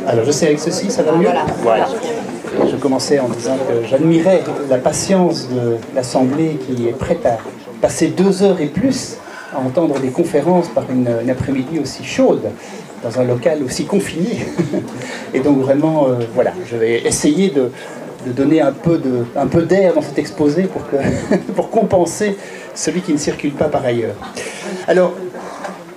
Alors je sais avec ceci, ça va mieux. Voilà. Je commençais en disant que j'admirais la patience de l'Assemblée qui est prête à passer 2 heures et plus à entendre des conférences par une après-midi aussi chaude, dans un local aussi confiné. Et donc vraiment, voilà, je vais essayer de donner un peu d'air dans cet exposé pour compenser celui qui ne circule pas par ailleurs. Alors,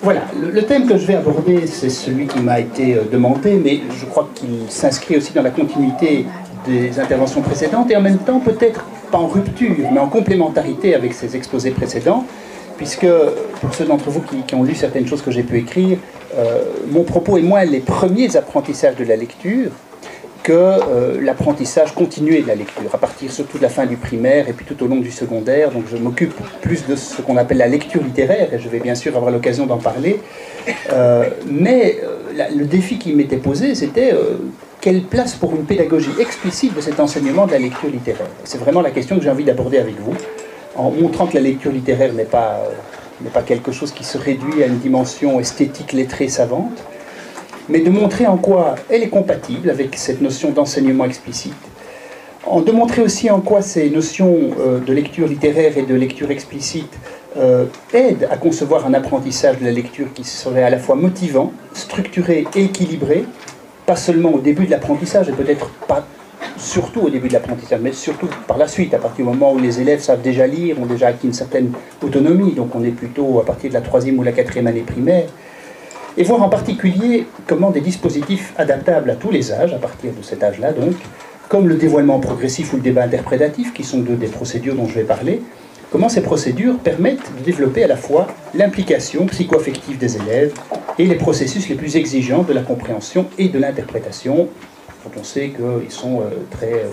voilà, le thème que je vais aborder, c'est celui qui m'a été demandé, mais je crois qu'il s'inscrit aussi dans la continuité des interventions précédentes, et en même temps, peut-être pas en rupture, mais en complémentarité avec ces exposés précédents, puisque, pour ceux d'entre vous qui ont lu certaines choses que j'ai pu écrire, mon propos est moins les premiers apprentissages de la lecture que l'apprentissage continué de la lecture, à partir surtout de la fin du primaire et puis tout au long du secondaire. Donc je m'occupe plus de ce qu'on appelle la lecture littéraire, et je vais bien sûr avoir l'occasion d'en parler. Le défi qui m'était posé, c'était quelle place pour une pédagogie explicite de cet enseignement de la lecture littéraire. C'est vraiment la question que j'ai envie d'aborder avec vous, en montrant que la lecture littéraire n'est pas quelque chose qui se réduit à une dimension esthétique, lettrée, savante, mais de montrer en quoi elle est compatible avec cette notion d'enseignement explicite, de montrer aussi en quoi ces notions de lecture littéraire et de lecture explicite aident à concevoir un apprentissage de la lecture qui serait à la fois motivant, structuré et équilibré, pas seulement au début de l'apprentissage, et peut-être pas surtout au début de l'apprentissage, mais surtout par la suite, à partir du moment où les élèves savent déjà lire, ont déjà acquis une certaine autonomie, donc on est plutôt à partir de la 3e ou la 4e année primaire, et voir en particulier comment des dispositifs adaptables à tous les âges, à partir de cet âge-là donc, comme le dévoilement progressif ou le débat interprétatif, qui sont deux des procédures dont je vais parler, comment ces procédures permettent de développer à la fois l'implication psycho-affective des élèves et les processus les plus exigeants de la compréhension et de l'interprétation, dont on sait qu'ils sont très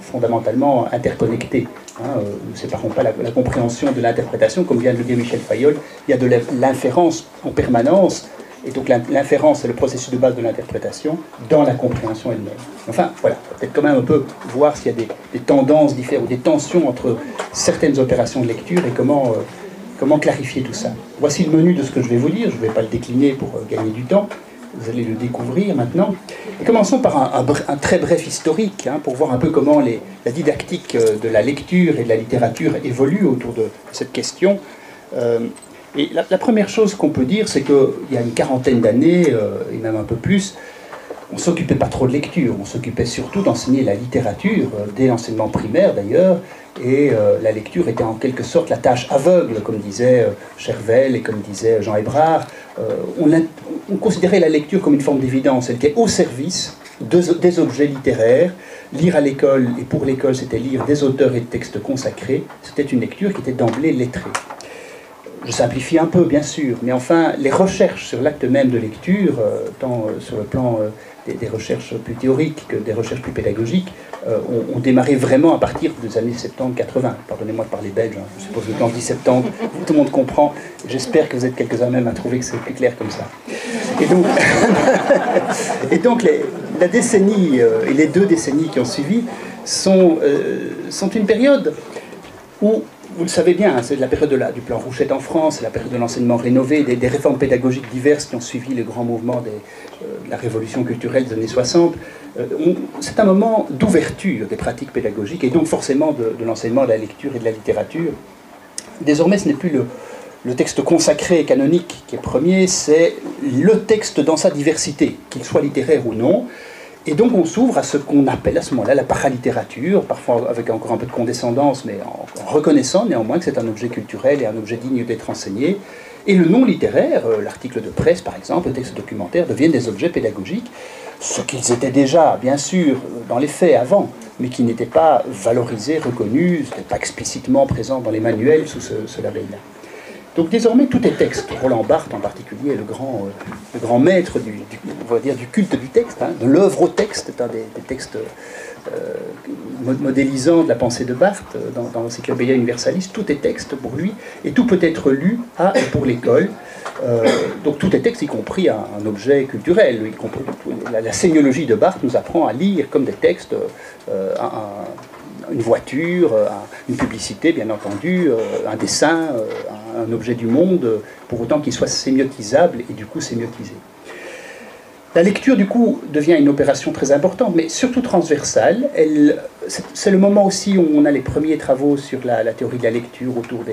fondamentalement interconnectés. Nous ne séparons pas la compréhension de l'interprétation, comme vient de le dire Michel Fayol, il y a de l'inférence en permanence, et donc l'inférence est le processus de base de l'interprétation dans la compréhension elle-même. Enfin, voilà, peut-être quand même un peu voir s'il y a des tendances différentes, ou des tensions entre certaines opérations de lecture, et comment clarifier tout ça. Voici le menu de ce que je vais vous dire, je ne vais pas le décliner pour gagner du temps, vous allez le découvrir maintenant. Et commençons par un très bref historique, pour voir un peu comment la didactique de la lecture et de la littérature évolue autour de cette question. Et la première chose qu'on peut dire, c'est qu'il y a une quarantaine d'années, et même un peu plus, on ne s'occupait pas trop de lecture, on s'occupait surtout d'enseigner la littérature, dès l'enseignement primaire d'ailleurs, et la lecture était en quelque sorte la tâche aveugle, comme disait Chervel et comme disait Jean Hébrard. On considérait la lecture comme une forme d'évidence, elle était au service des objets littéraires. Lire à l'école, et pour l'école c'était lire des auteurs et des textes consacrés, c'était une lecture qui était d'emblée lettrée. Je simplifie un peu, bien sûr, mais enfin, les recherches sur l'acte même de lecture, tant sur le plan des recherches plus théoriques que des recherches plus pédagogiques, ont démarré vraiment à partir des années 70-80. Pardonnez-moi de parler belge, je suppose que quand je dis 70, tout le monde comprend. J'espère que vous êtes quelques-uns même à trouver que c'est plus clair comme ça. Et donc la décennie et les 2 décennies qui ont suivi sont une période où, vous le savez bien, c'est la période du plan Rouchette en France, c'est la période de l'enseignement rénové, des réformes pédagogiques diverses qui ont suivi le grand mouvement de la révolution culturelle des années 60. C'est un moment d'ouverture des pratiques pédagogiques et donc forcément de l'enseignement de la lecture et de la littérature. Désormais, ce n'est plus le texte consacré et canonique qui est premier, c'est le texte dans sa diversité, qu'il soit littéraire ou non. Et donc on s'ouvre à ce qu'on appelle à ce moment-là la paralittérature, parfois avec encore un peu de condescendance, mais en reconnaissant néanmoins que c'est un objet culturel et un objet digne d'être enseigné. Et le non littéraire, l'article de presse par exemple, le texte documentaire, deviennent des objets pédagogiques, ce qu'ils étaient déjà, bien sûr, dans les faits avant, mais qui n'étaient pas valorisés, reconnus, n'étaient pas explicitement présents dans les manuels sous ce label-là. Donc désormais, tout est texte. Roland Barthes, en particulier, le grand maître on va dire, du culte du texte, de l'œuvre au texte, est un des textes modélisants de la pensée de Barthes, dans l'Encyclopédia Universalis. Tout est texte pour lui, et tout peut être lu à et pour l'école. Donc tout est texte, y compris un objet culturel. Y compris, la sémiologie de Barthes nous apprend à lire comme des textes une voiture, une publicité, bien entendu, un dessin, un objet du monde, pour autant qu'il soit sémiotisable et du coup sémiotisé. La lecture, du coup, devient une opération très importante, mais surtout transversale. C'est le moment aussi où on a les premiers travaux sur la théorie de la lecture autour de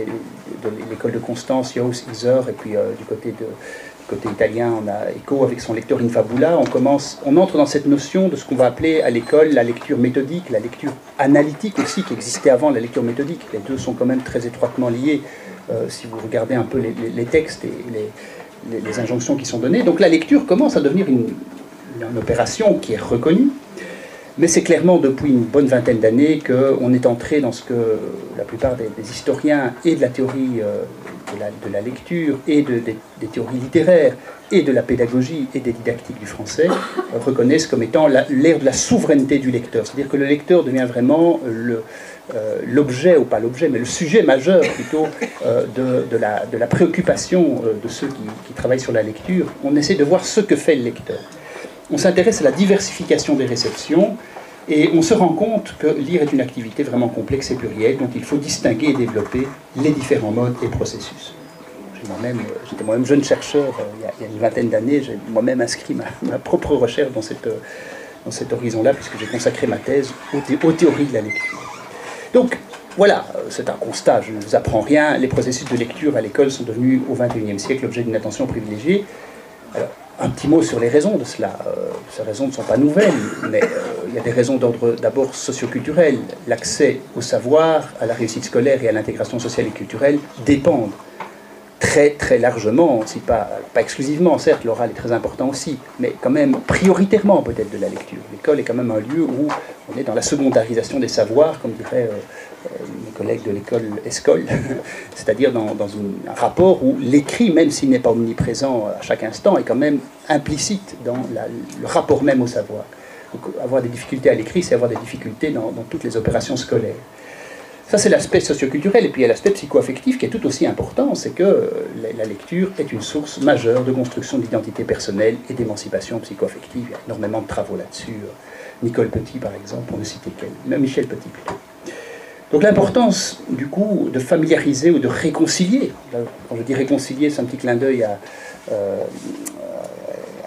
l'école de Constance, Jauss, Iser, et puis du côté italien, on a Eco avec son lecteur in fabula. On entre dans cette notion de ce qu'on va appeler à l'école la lecture méthodique, la lecture analytique aussi, qui existait avant la lecture méthodique. Les deux sont quand même très étroitement liés, si vous regardez un peu les textes et les injonctions qui sont données. Donc la lecture commence à devenir une opération qui est reconnue, mais c'est clairement depuis une bonne vingtaine d'années qu'on est entré dans ce que la plupart des historiens et de la théorie de la lecture et des théories littéraires et de la pédagogie et des didactiques du français reconnaissent comme étant l'ère de la souveraineté du lecteur. C'est-à-dire que le lecteur devient vraiment l'objet, ou pas l'objet, mais le sujet majeur plutôt de la préoccupation de ceux qui travaillent sur la lecture. On essaie de voir ce que fait le lecteur. On s'intéresse à la diversification des réceptions et on se rend compte que lire est une activité vraiment complexe et plurielle, donc il faut distinguer et développer les différents modes et processus. J'étais moi-même jeune chercheur il y a une vingtaine d'années, j'ai moi-même inscrit ma propre recherche dans cet horizon-là, puisque j'ai consacré ma thèse aux théories de la lecture. Donc, voilà, c'est un constat, je ne vous apprends rien. Les processus de lecture à l'école sont devenus au XXIe siècle l'objet d'une attention privilégiée. Alors, un petit mot sur les raisons de cela. Ces raisons ne sont pas nouvelles, mais il y a des raisons d'ordre d'abord socioculturel. L'accès au savoir, à la réussite scolaire et à l'intégration sociale et culturelle dépendent très très largement, si pas exclusivement, certes l'oral est très important aussi, mais quand même prioritairement peut-être de la lecture. L'école est quand même un lieu où on est dans la secondarisation des savoirs, comme diraient mes collègues de l'école ESCOL, c'est-à-dire dans un rapport où l'écrit, même s'il n'est pas omniprésent à chaque instant, est quand même implicite dans le rapport même au savoir. Donc avoir des difficultés à l'écrit, c'est avoir des difficultés dans toutes les opérations scolaires. Ça, c'est l'aspect socioculturel. Et puis il y a l'aspect psychoaffectif qui est tout aussi important, c'est que la lecture est une source majeure de construction d'identité personnelle et d'émancipation psychoaffective. Il y a énormément de travaux là-dessus. Nicole Petit, par exemple, pour ne citer qu'elle. Michel Petit, plutôt. Donc l'importance, du coup, de familiariser ou de réconcilier. Quand je dis réconcilier, c'est un petit clin d'œil à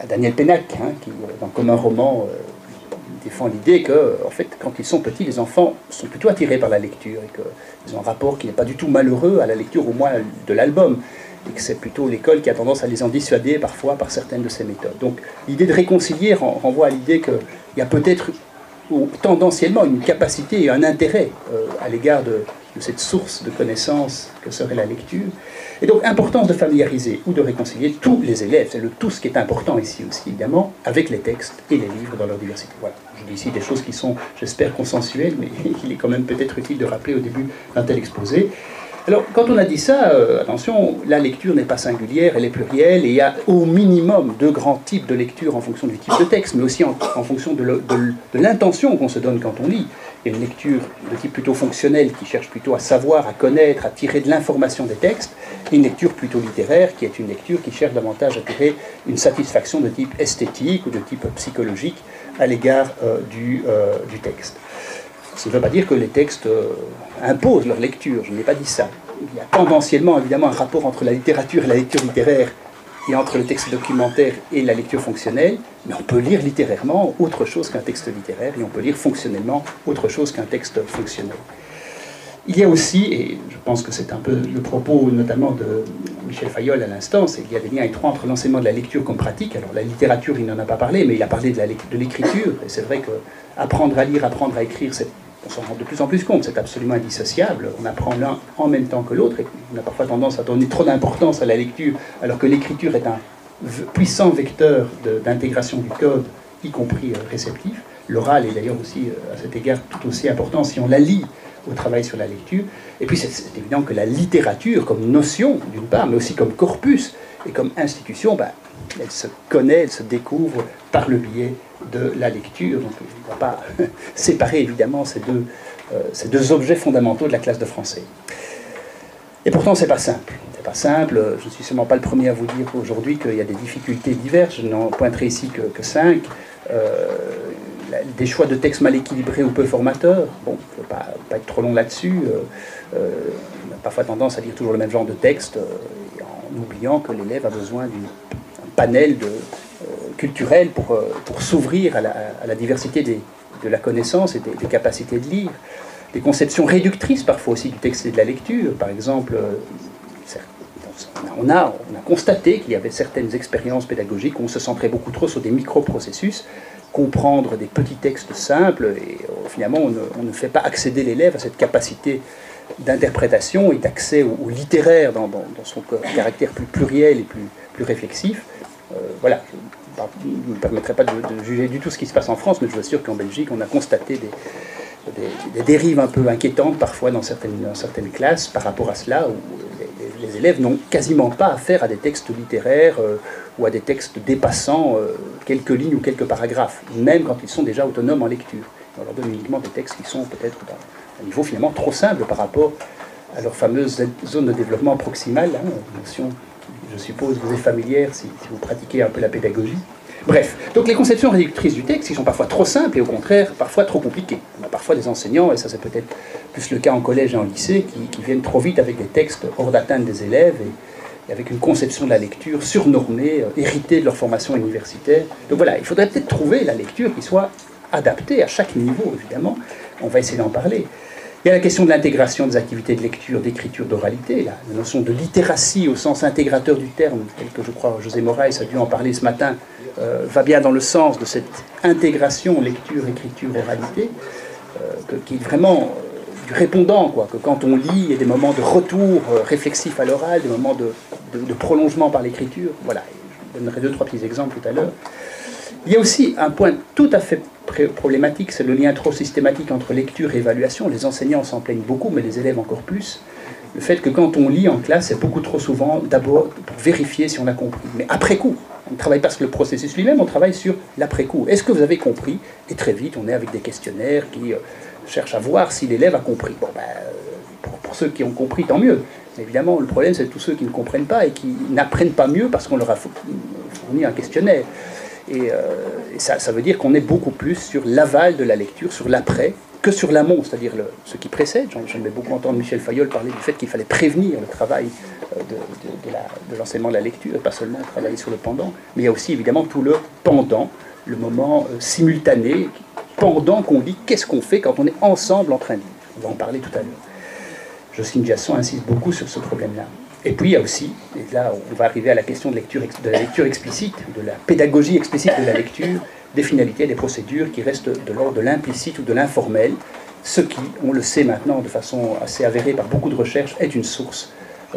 Daniel Pénac, qui, comme un roman... défend l'idée que, en fait, quand ils sont petits, les enfants sont plutôt attirés par la lecture et qu'ils ont un rapport qui n'est pas du tout malheureux à la lecture, au moins de l'album, et que c'est plutôt l'école qui a tendance à les en dissuader parfois par certaines de ces méthodes. Donc l'idée de réconcilier renvoie à l'idée qu'il y a peut-être tendanciellement une capacité et un intérêt à l'égard de cette source de connaissances que serait la lecture. Et donc, importance de familiariser ou de réconcilier tous les élèves, c'est le tout ce qui est important ici aussi, évidemment, avec les textes et les livres dans leur diversité. Voilà, je dis ici des choses qui sont, j'espère, consensuelles, mais il est quand même peut-être utile de rappeler au début d'un tel exposé. Alors, quand on a dit ça, attention, la lecture n'est pas singulière, elle est plurielle, et il y a au minimum deux grands types de lecture en fonction du type de texte, mais aussi en fonction de l'intention qu'on se donne quand on lit. Il y a une lecture de type plutôt fonctionnel, qui cherche plutôt à savoir, à connaître, à tirer de l'information des textes, et une lecture plutôt littéraire, qui est une lecture qui cherche davantage à tirer une satisfaction de type esthétique ou de type psychologique à l'égard du texte. Ça ne veut pas dire que les textes imposent leur lecture, je n'ai pas dit ça. Il y a tendanciellement évidemment un rapport entre la littérature et la lecture littéraire et entre le texte documentaire et la lecture fonctionnelle, mais on peut lire littérairement autre chose qu'un texte littéraire et on peut lire fonctionnellement autre chose qu'un texte fonctionnel. Il y a aussi, et je pense que c'est un peu le propos notamment de Michel Fayolle à l'instant, c'est qu'il y a des liens étroits entre l'enseignement de la lecture comme pratique. Alors la littérature, il n'en a pas parlé, mais il a parlé de l'écriture, et c'est vrai qu'apprendre à lire, apprendre à écrire, on s'en rend de plus en plus compte, c'est absolument indissociable. On apprend l'un en même temps que l'autre, et on a parfois tendance à donner trop d'importance à la lecture, alors que l'écriture est un puissant vecteur d'intégration du code, y compris réceptif. L'oral est d'ailleurs aussi, à cet égard, tout aussi important si on la lit au travail sur la lecture. Et puis c'est évident que la littérature, comme notion, d'une part, mais aussi comme corpus et comme institution, elle se connaît, elle se découvre par le biais de la lecture. Donc on ne va pas séparer évidemment ces deux objets fondamentaux de la classe de français. Et pourtant, c'est pas simple. C'est pas simple. Je ne suis sûrement pas le premier à vous dire aujourd'hui qu'il y a des difficultés diverses. Je n'en pointerai ici que 5. Des choix de textes mal équilibrés ou peu formateurs. Bon, il ne faut pas être trop long là-dessus. On a parfois tendance à lire toujours le même genre de texte, en oubliant que l'élève a besoin d'un panel culturelle pour s'ouvrir à la diversité de la connaissance et des capacités de lire. Des conceptions réductrices parfois aussi du texte et de la lecture. Par exemple, on a constaté qu'il y avait certaines expériences pédagogiques où on se centrait beaucoup trop sur des micro-processus, comprendre des petits textes simples, et finalement on ne fait pas accéder l'élève à cette capacité d'interprétation et d'accès au littéraire dans son caractère plus pluriel et plus réflexif. Voilà, je ne me permettrai pas de juger du tout ce qui se passe en France, mais je vous assure qu'en Belgique, on a constaté des dérives un peu inquiétantes parfois dans certaines classes par rapport à cela, où les élèves n'ont quasiment pas affaire à des textes littéraires ou à des textes dépassant quelques lignes ou quelques paragraphes, même quand ils sont déjà autonomes en lecture. On leur donne uniquement des textes qui sont peut-être à un niveau finalement trop simple par rapport à leur fameuse zone de développement proximale, notion qui, je suppose, vous est familière si vous pratiquez un peu la pédagogie. Bref, donc les conceptions réductrices du texte, qui sont parfois trop simples et au contraire parfois trop compliquées. On a parfois des enseignants, et ça c'est peut-être plus le cas en collège et en lycée, qui viennent trop vite avec des textes hors d'atteinte des élèves et avec une conception de la lecture surnormée, héritée de leur formation universitaire. Donc voilà, il faudrait peut-être trouver la lecture qui soit adaptée à chaque niveau, évidemment. On va essayer d'en parler. Il y a la question de l'intégration des activités de lecture, d'écriture, d'oralité, la notion de littératie au sens intégrateur du terme, tel que je crois José Moraes a dû en parler ce matin, va bien dans le sens de cette intégration lecture, écriture, oralité, qui est vraiment du répondant, quoi, que quand on lit, il y a des moments de retour réflexif à l'oral, des moments de prolongement par l'écriture. Voilà, je donnerai 2-3 petits exemples tout à l'heure. Il y a aussi un point tout à fait problématique, c'est le lien trop systématique entre lecture et évaluation. Les enseignants s'en plaignent beaucoup, mais les élèves encore plus. Le fait que quand on lit en classe, c'est beaucoup trop souvent d'abord pour vérifier si on a compris. Mais après coup, on ne travaille pas sur le processus lui-même, on travaille sur l'après-coup. Est-ce que vous avez compris? Et très vite, on est avec des questionnaires qui cherchent à voir si l'élève a compris. Bon, pour ceux qui ont compris, tant mieux. Mais évidemment, le problème, c'est tous ceux qui ne comprennent pas et qui n'apprennent pas mieux parce qu'on leur a fourni un questionnaire. Et ça veut dire qu'on est beaucoup plus sur l'aval de la lecture, sur l'après, que sur l'amont, c'est-à-dire ce qui précède. J'aimais beaucoup entendre Michel Fayol parler du fait qu'il fallait prévenir le travail de l'enseignement de la lecture, et pas seulement travailler sur le pendant, mais il y a aussi évidemment tout le pendant, le moment simultané, pendant qu'on lit, qu'est-ce qu'on fait quand on est ensemble en train de lire. On va en parler tout à l'heure. Jocelyne Jasson insiste beaucoup sur ce problème-là. Et puis il y a aussi, et là on va arriver à la question de la lecture explicite, de la pédagogie explicite de la lecture, des finalités, des procédures qui restent de l'ordre de l'implicite ou de l'informel, ce qui, on le sait maintenant de façon assez avérée par beaucoup de recherches, est une source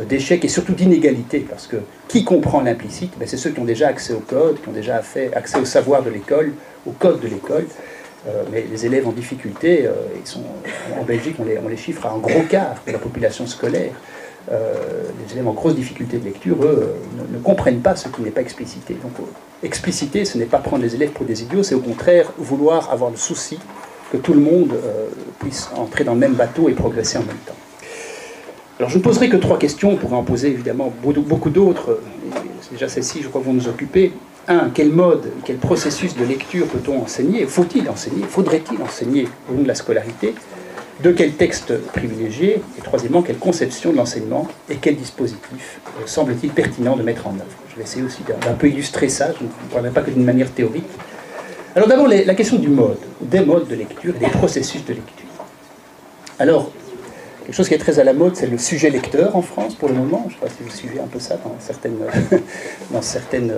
d'échecs et surtout d'inégalités, parce que qui comprend l'implicite, c'est ceux qui ont déjà accès au code, qui ont déjà accès au savoir de l'école, au code de l'école. Mais les élèves en difficulté, en Belgique, on les chiffre à un gros quart de la population scolaire. Les élèves en grosse difficulté de lecture, eux, ne comprennent pas ce qui n'est pas explicité. Donc, expliciter, ce n'est pas prendre les élèves pour des idiots, c'est au contraire vouloir avoir le souci que tout le monde puisse entrer dans le même bateau et progresser en même temps. Alors, je ne poserai que 3 questions, on pourrait en poser évidemment beaucoup d'autres. Déjà, celles-ci, je crois, vont nous occuper. 1. Quel mode, quel processus de lecture peut-on enseigner? Faut-il enseigner? Faudrait-il enseigner au long de la scolarité? 2. Quel texte privilégier? Et 3. Quelle conception de l'enseignement et quel dispositif semble-t-il pertinent de mettre en œuvre? Je vais essayer aussi d'un peu illustrer ça, je ne parlerai pas que d'une manière théorique. Alors d'abord, la question du mode, des modes de lecture et des processus de lecture. Alors, quelque chose qui est très à la mode, c'est le sujet lecteur en France pour le moment. Je ne sais pas si vous suivez un peu ça dans certaines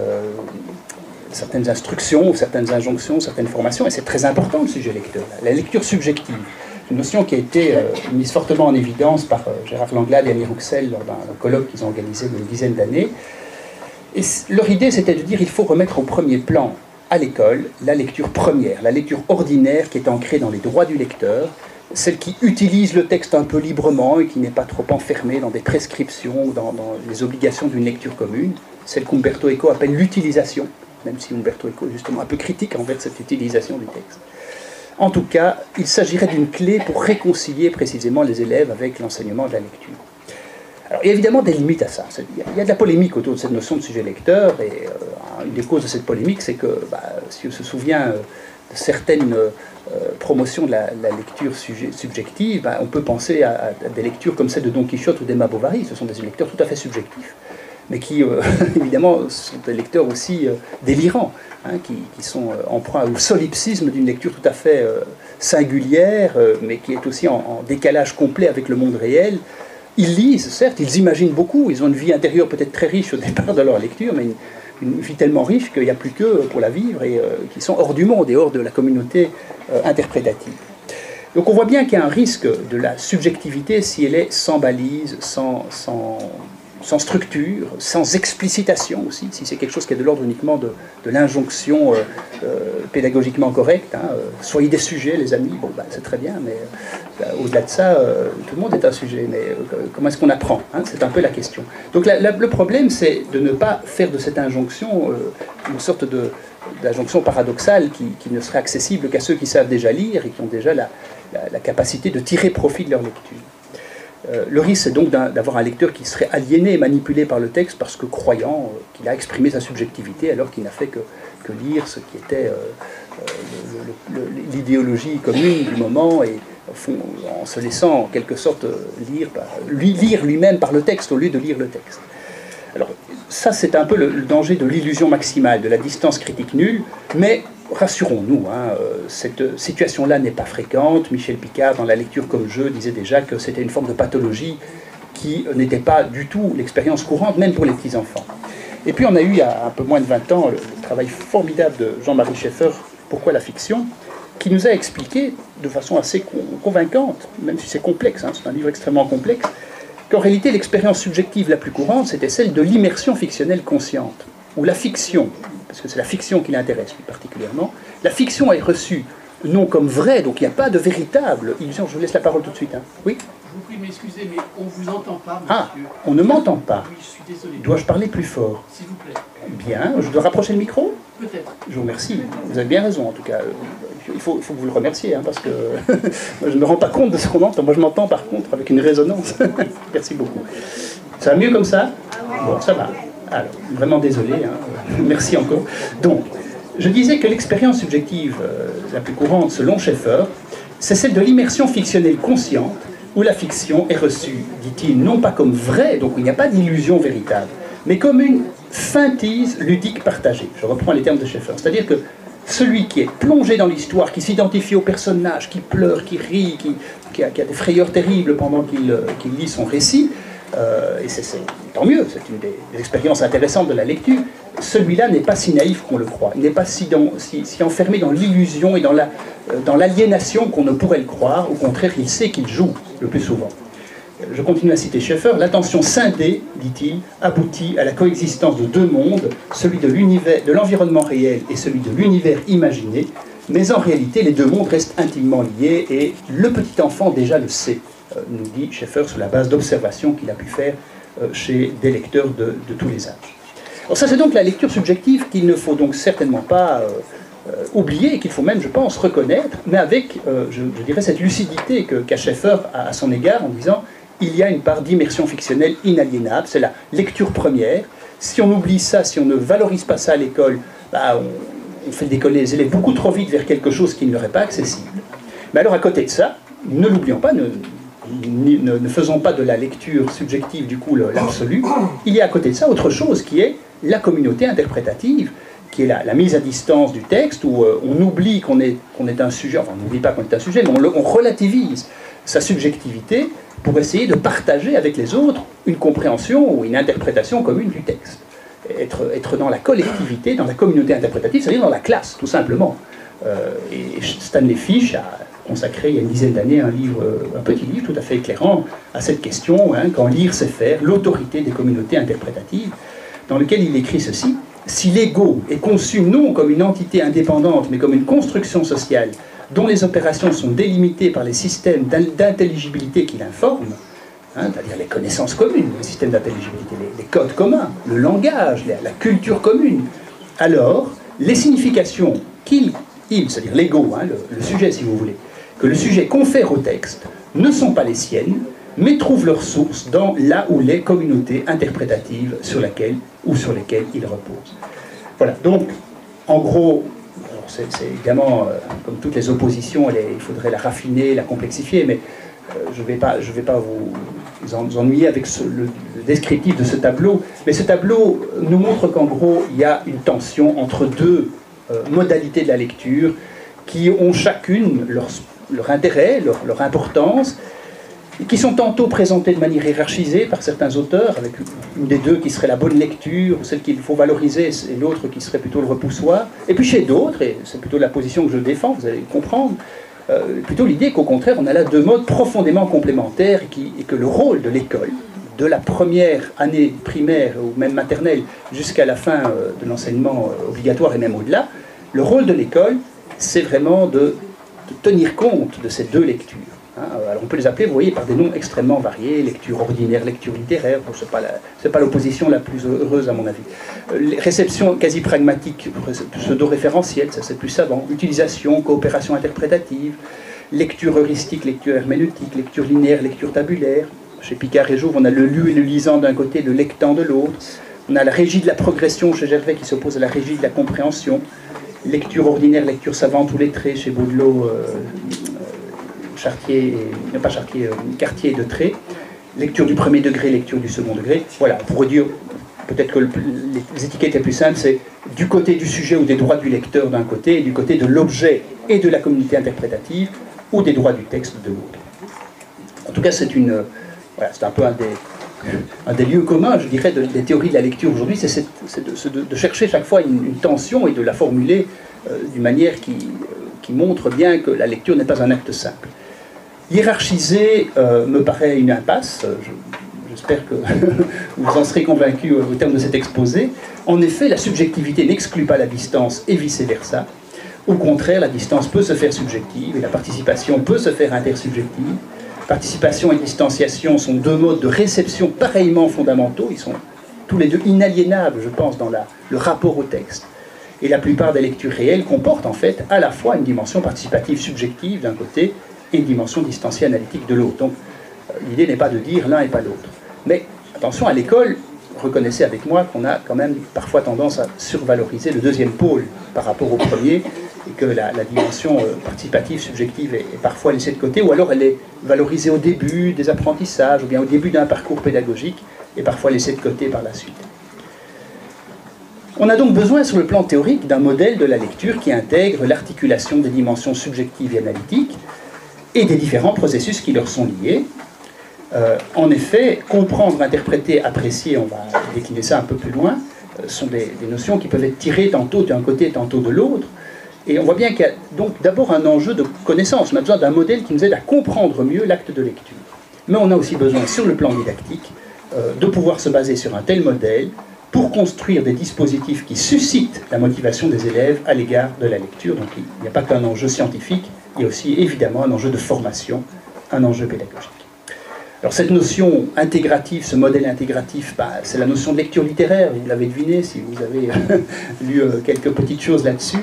instructions, certaines injonctions, certaines formations, et c'est très important le sujet lecteur. La lecture subjective, une notion qui a été mise fortement en évidence par Gérard Langlade et Annie Rouxel lors d'un colloque qu'ils ont organisé il y a une dizaine d'années. Et leur idée, c'était de dire qu'il faut remettre au premier plan à l'école la lecture première, la lecture ordinaire qui est ancrée dans les droits du lecteur, celle qui utilise le texte un peu librement et qui n'est pas trop enfermée dans des prescriptions ou dans les obligations d'une lecture commune, celle qu'Umberto Eco appelle l'utilisation, même si Umberto Eco est justement un peu critique envers cette utilisation du texte. En tout cas, il s'agirait d'une clé pour réconcilier précisément les élèves avec l'enseignement de la lecture. Alors, il y a évidemment des limites à ça. Il y a de la polémique autour de cette notion de sujet lecteur, et une des causes de cette polémique, c'est que, si on se souvient de certaines promotions de la lecture subjective, on peut penser à des lectures comme celle de Don Quichotte ou d'Emma Bovary. Ce sont des lecteurs tout à fait subjectifs. mais qui, évidemment, sont des lecteurs aussi délirants, hein, qui sont en proie au solipsisme d'une lecture tout à fait singulière, mais qui est aussi en décalage complet avec le monde réel. Ils lisent, certes, ils imaginent beaucoup, ils ont une vie intérieure peut-être très riche au départ de leur lecture, mais une vie tellement riche qu'il n'y a plus qu'eux pour la vivre et qui sont hors du monde et hors de la communauté interprétative. Donc on voit bien qu'il y a un risque de la subjectivité si elle est sans balise, sans structure, sans explicitation aussi, si c'est quelque chose qui est de l'ordre uniquement de l'injonction pédagogiquement correcte. Hein, soyez des sujets, les amis, bon, ben, c'est très bien, mais au-delà de ça, tout le monde est un sujet, mais comment est-ce qu'on apprend, hein, c'est un peu la question. Donc le problème, c'est de ne pas faire de cette injonction une sorte d'injonction paradoxale qui ne serait accessible qu'à ceux qui savent déjà lire et qui ont déjà la capacité de tirer profit de leur lecture. Le risque, c'est donc d'avoir un lecteur qui serait aliéné et manipulé par le texte parce que croyant qu'il a exprimé sa subjectivité alors qu'il n'a fait que lire ce qui était l'idéologie commune du moment et en se laissant en quelque sorte lire lui-même par le texte au lieu de lire le texte. Alors ça, c'est un peu le danger de l'illusion maximale, de la distance critique nulle, mais rassurons-nous, hein, cette situation-là n'est pas fréquente. Michel Picard, dans La lecture comme jeu, disait déjà que c'était une forme de pathologie qui n'était pas du tout l'expérience courante, même pour les petits-enfants. Et puis on a eu, il y a un peu moins de 20 ans, le travail formidable de Jean-Marie Schaeffer, Pourquoi la fiction?, qui nous a expliqué de façon assez convaincante, même si c'est complexe, hein, c'est un livre extrêmement complexe, qu'en réalité l'expérience subjective la plus courante, c'était celle de l'immersion fictionnelle consciente, où la fiction, parce que c'est la fiction qui l'intéresse plus particulièrement, la fiction est reçue non comme vraie, donc il n'y a pas de véritable illusion. Je vous laisse la parole tout de suite. Hein. Oui ? Je vous prie de m'excuser, mais on ne vous entend pas, monsieur. Ah, on ne m'entend pas. Oui, je suis désolé. Dois-je parler plus fort? S'il vous plaît. Bien, je dois rapprocher le micro? Peut-être. Je vous remercie. Vous avez bien raison, en tout cas. Il faut que vous le remerciez, hein, parce que je ne me rends pas compte de ce qu'on entend. Moi, je m'entends par contre avec une résonance. Merci beaucoup. Ça va mieux comme ça? Bon, ça va. Alors, vraiment désolé. Hein. Merci encore. Donc, je disais que l'expérience subjective la plus courante, selon Schaeffer, c'est celle de l'immersion fictionnelle consciente, où la fiction est reçue, dit-il, non pas comme vraie, donc il n'y a pas d'illusion véritable, mais comme une feintise ludique partagée. Je reprends les termes de Schaeffer. C'est-à-dire que celui qui est plongé dans l'histoire, qui s'identifie au personnage, qui pleure, qui rit, qui a des frayeurs terribles pendant qu'il lit son récit, et c'est tant mieux, c'est une des expériences intéressantes de la lecture, celui-là n'est pas si naïf qu'on le croit. Il n'est pas si enfermé dans l'illusion et dans l'aliénation qu'on ne pourrait le croire. Au contraire, il sait qu'il joue le plus souvent. Je continue à citer Schaeffer. L'attention scindée, dit-il, aboutit à la coexistence de deux mondes, celui de l'environnement réel et celui de l'univers imaginé. Mais en réalité, les deux mondes restent intimement liés et le petit enfant déjà le sait, nous dit Schaeffer sur la base d'observations qu'il a pu faire chez des lecteurs de tous les âges. Alors ça, c'est donc la lecture subjective qu'il ne faut donc certainement pas oublier et qu'il faut même, je pense, reconnaître, mais avec, je dirais, cette lucidité qu'a Schaeffer à son égard en disant il y a une part d'immersion fictionnelle inaliénable, c'est la lecture première. Si on oublie ça, si on ne valorise pas ça à l'école, bah, on fait décoller les élèves beaucoup trop vite vers quelque chose qui ne leur est pas accessible. Mais alors à côté de ça, ne l'oublions pas, ne faisons pas de la lecture subjective du coup l'absolu, il y a à côté de ça autre chose qui est la communauté interprétative, qui est la mise à distance du texte, où on oublie qu'on est un sujet, enfin on n'oublie pas qu'on est un sujet, mais on relativise sa subjectivité pour essayer de partager avec les autres une compréhension ou une interprétation commune du texte. Être dans la collectivité, dans la communauté interprétative, c'est-à-dire dans la classe, tout simplement. Et Stanley Fish a consacré il y a une dizaine d'années un petit livre tout à fait éclairant à cette question, hein, quand lire c'est faire, l'autorité des communautés interprétatives, dans lequel il écrit ceci: si l'ego est conçu non comme une entité indépendante, mais comme une construction sociale dont les opérations sont délimitées par les systèmes d'intelligibilité qui l'informent, hein, c'est-à-dire les connaissances communes, les systèmes d'intelligibilité, les codes communs, le langage, la culture commune, alors les significations c'est-à-dire l'ego, hein, le sujet si vous voulez, que le sujet confère au texte, ne sont pas les siennes, mais trouvent leur source dans la ou les communautés interprétatives sur lesquelles il repose. Voilà, donc, en gros, c'est évidemment, comme toutes les oppositions, il faudrait la raffiner, la complexifier, mais je ne vais pas vous vous ennuyer avec le descriptif de ce tableau. Mais ce tableau nous montre qu'en gros, il y a une tension entre deux modalités de la lecture qui ont chacune leur intérêt, leur importance, et qui sont tantôt présentées de manière hiérarchisée par certains auteurs, avec une des deux qui serait la bonne lecture, celle qu'il faut valoriser, et l'autre qui serait plutôt le repoussoir. Et puis chez d'autres, et c'est plutôt la position que je défends, vous allez comprendre, plutôt l'idée qu'au contraire, on a là deux modes profondément complémentaires et que le rôle de l'école, de la première année primaire ou même maternelle jusqu'à la fin de l'enseignement obligatoire et même au-delà, le rôle de l'école, c'est vraiment de tenir compte de ces deux lectures. Alors on peut les appeler, vous voyez, par des noms extrêmement variés, lecture ordinaire, lecture littéraire, c'est pas l'opposition la plus heureuse à mon avis. Réception quasi pragmatique, pseudo-référentielle, ça c'est plus savant, utilisation, coopération interprétative, lecture heuristique, lecture herméneutique, lecture linéaire, lecture tabulaire. Chez Picard et Jouve, on a le lu et le lisant d'un côté, le lectant de l'autre. On a la régie de la progression chez Gervais qui s'oppose à la régie de la compréhension. Lecture ordinaire, lecture savante ou lettrée chez Baudelot, Cartier et Detré. Lecture du premier degré, lecture du second degré. Voilà, on pourrait dire, peut-être que les étiquettes les plus simples, c'est du côté du sujet ou des droits du lecteur d'un côté, et du côté de l'objet et de la communauté interprétative, ou des droits du texte de l'autre. En tout cas, c'est un peu un des lieux communs, je dirais, des théories de la lecture aujourd'hui, c'est de chercher chaque fois une tension et de la formuler d'une manière qui montre bien que la lecture n'est pas un acte simple. Hiérarchiser me paraît une impasse, j'espère que vous en serez convaincus au terme de cet exposé. En effet, la subjectivité n'exclut pas la distance et vice-versa. Au contraire, la distance peut se faire subjective et la participation peut se faire intersubjective. Participation et distanciation sont deux modes de réception pareillement fondamentaux. Ils sont tous les deux inaliénables, je pense, dans le rapport au texte. Et la plupart des lectures réelles comportent en fait à la fois une dimension participative subjective d'un côté et une dimension distanciée analytique de l'autre. Donc l'idée n'est pas de dire l'un et pas l'autre. Mais attention, à l'école, reconnaissez avec moi qu'on a quand même parfois tendance à survaloriser le deuxième pôle par rapport au premier, et que la dimension participative, subjective est parfois laissée de côté, ou alors elle est valorisée au début des apprentissages, ou bien au début d'un parcours pédagogique, et parfois laissée de côté par la suite. On a donc besoin, sur le plan théorique, d'un modèle de la lecture qui intègre l'articulation des dimensions subjectives et analytiques, et des différents processus qui leur sont liés. En effet, comprendre, interpréter, apprécier, on va décliner ça un peu plus loin, sont des notions qui peuvent être tirées tantôt d'un côté, tantôt de l'autre. Et on voit bien qu'il y a donc d'abord un enjeu de connaissance. On a besoin d'un modèle qui nous aide à comprendre mieux l'acte de lecture. Mais on a aussi besoin, sur le plan didactique, de pouvoir se baser sur un tel modèle pour construire des dispositifs qui suscitent la motivation des élèves à l'égard de la lecture. Donc il n'y a pas qu'un enjeu scientifique, il y a aussi évidemment un enjeu de formation, un enjeu pédagogique. Alors cette notion intégrative, ce modèle intégratif, c'est la notion de lecture littéraire, vous l'avez deviné si vous avez lu quelques petites choses là-dessus.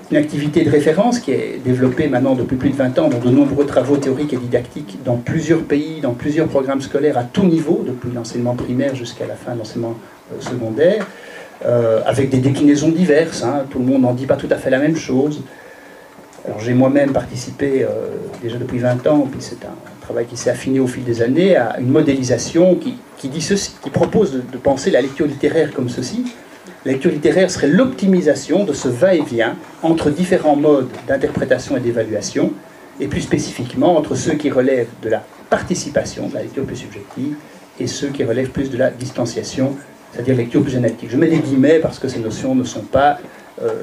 Une activité de référence qui est développée maintenant depuis plus de 20 ans dans de nombreux travaux théoriques et didactiques dans plusieurs pays, dans plusieurs programmes scolaires à tout niveau, depuis l'enseignement primaire jusqu'à la fin de l'enseignement secondaire, avec des déclinaisons diverses, hein, tout le monde n'en dit pas tout à fait la même chose. Alors j'ai moi-même participé déjà depuis 20 ans, puis c'est un travail qui s'est affiné au fil des années, à une modélisation qui dit ceci, qui propose de penser la lecture littéraire comme ceci. La lecture littéraire serait l'optimisation de ce va-et-vient entre différents modes d'interprétation et d'évaluation, et plus spécifiquement entre ceux qui relèvent de la participation, de la lecture plus subjective, et ceux qui relèvent plus de la distanciation, c'est-à-dire lecture plus analytique. Je mets des guillemets parce que ces notions ne sont pas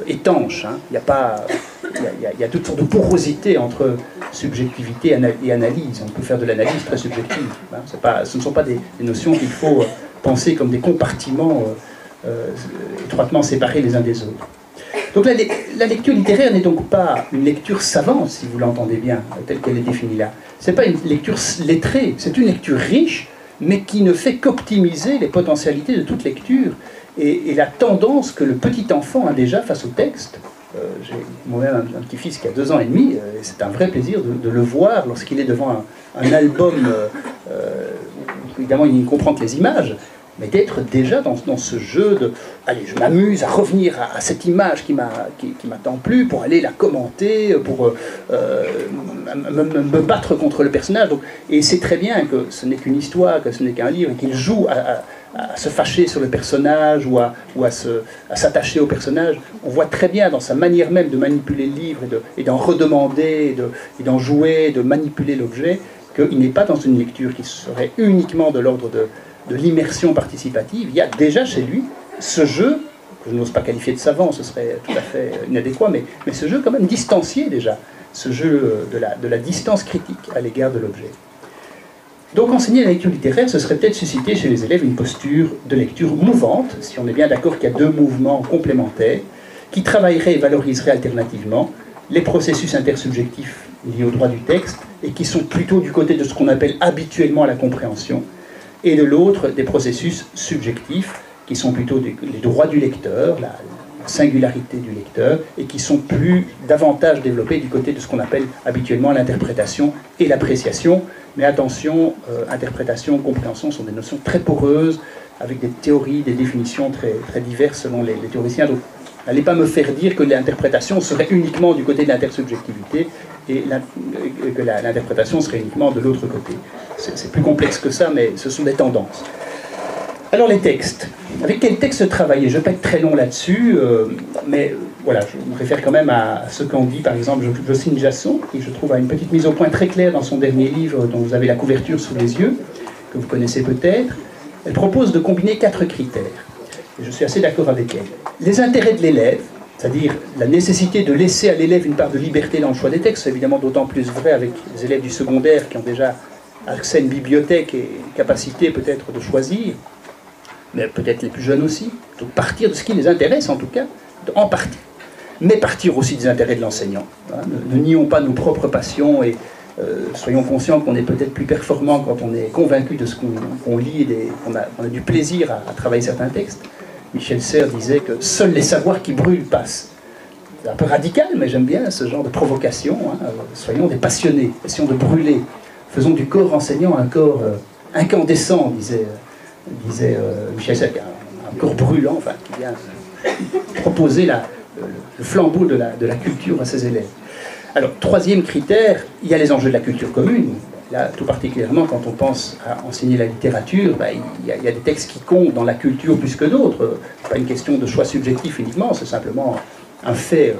étanches. Hein. Il y a toutes sortes de porosités entre subjectivité et analyse. On peut faire de l'analyse très subjective. Hein. Ce ne sont pas des notions qu'il faut penser comme des compartiments étroitement séparés les uns des autres. Donc la lecture littéraire n'est donc pas une lecture savante, si vous l'entendez bien, telle qu'elle est définie là. Ce n'est pas une lecture lettrée, c'est une lecture riche, mais qui ne fait qu'optimiser les potentialités de toute lecture et la tendance que le petit enfant a déjà face au texte. J'ai moi-même un petit-fils qui a 2 ans et demi, et c'est un vrai plaisir de le voir lorsqu'il est devant un album, évidemment il ne comprend que les images, mais d'être déjà dans ce jeu de « allez, je m'amuse à revenir à cette image qui m'a tant plu pour aller la commenter, pour me battre contre le personnage. » Et c'est très bien que ce n'est qu'une histoire, que ce n'est qu'un livre, et qu'il joue à se fâcher sur le personnage ou à s'attacher au personnage. On voit très bien dans sa manière même de manipuler le livre et d'en redemander, et d'en jouer, de manipuler l'objet, qu'il n'est pas dans une lecture qui serait uniquement de l'ordre de l'immersion participative. Il y a déjà chez lui ce jeu, que je n'ose pas qualifier de savant, ce serait tout à fait inadéquat, mais ce jeu quand même distancié déjà, ce jeu de la distance critique à l'égard de l'objet. Donc enseigner la lecture littéraire, ce serait peut-être susciter chez les élèves une posture de lecture mouvante, si on est bien d'accord qu'il y a deux mouvements complémentaires, qui travailleraient et valoriseraient alternativement les processus intersubjectifs liés au droit du texte, et qui sont plutôt du côté de ce qu'on appelle habituellement la compréhension, et de l'autre des processus subjectifs, qui sont plutôt les droits du lecteur, la singularité du lecteur, et qui sont davantage développés du côté de ce qu'on appelle habituellement l'interprétation et l'appréciation. Mais attention, interprétation, compréhension sont des notions très poreuses, avec des théories, des définitions très, très diverses selon les théoriciens. Donc, n'allez pas me faire dire que l'interprétation serait uniquement du côté de l'intersubjectivité et que l'interprétation serait uniquement de l'autre côté. C'est plus complexe que ça, mais ce sont des tendances. Alors les textes. Avec quels textes travailler? Je ne vais pas être très long là-dessus, mais voilà, je me réfère quand même à ce qu'en dit par exemple Jocelyne Jasson, qui je trouve a une petite mise au point très claire dans son dernier livre, dont vous avez la couverture sous les yeux, que vous connaissez peut-être. Elle propose de combiner 4 critères. Et je suis assez d'accord avec elle. Les intérêts de l'élève, c'est-à-dire la nécessité de laisser à l'élève une part de liberté dans le choix des textes, c'est évidemment d'autant plus vrai avec les élèves du secondaire qui ont déjà accès à une bibliothèque et une capacité peut-être de choisir, mais peut-être les plus jeunes aussi. Donc partir de ce qui les intéresse en tout cas, en partie. Mais partir aussi des intérêts de l'enseignant. Hein. Ne nions pas nos propres passions et soyons conscients qu'on est peut-être plus performant quand on est convaincu de ce qu'on lit et qu'on a du plaisir à travailler certains textes. Michel Serres disait que seuls les savoirs qui brûlent passent. C'est un peu radical, mais j'aime bien ce genre de provocation. Hein. Soyons des passionnés, essayons de brûler. Faisons du corps enseignant un corps incandescent, disait Michel Serres, un corps brûlant, enfin, qui vient proposer le flambeau de la culture à ses élèves. Alors, troisième critère, il y a les enjeux de la culture commune. Là, tout particulièrement, quand on pense à enseigner la littérature, il y a des textes qui comptent dans la culture plus que d'autres. Ce n'est pas une question de choix subjectif uniquement, c'est simplement un fait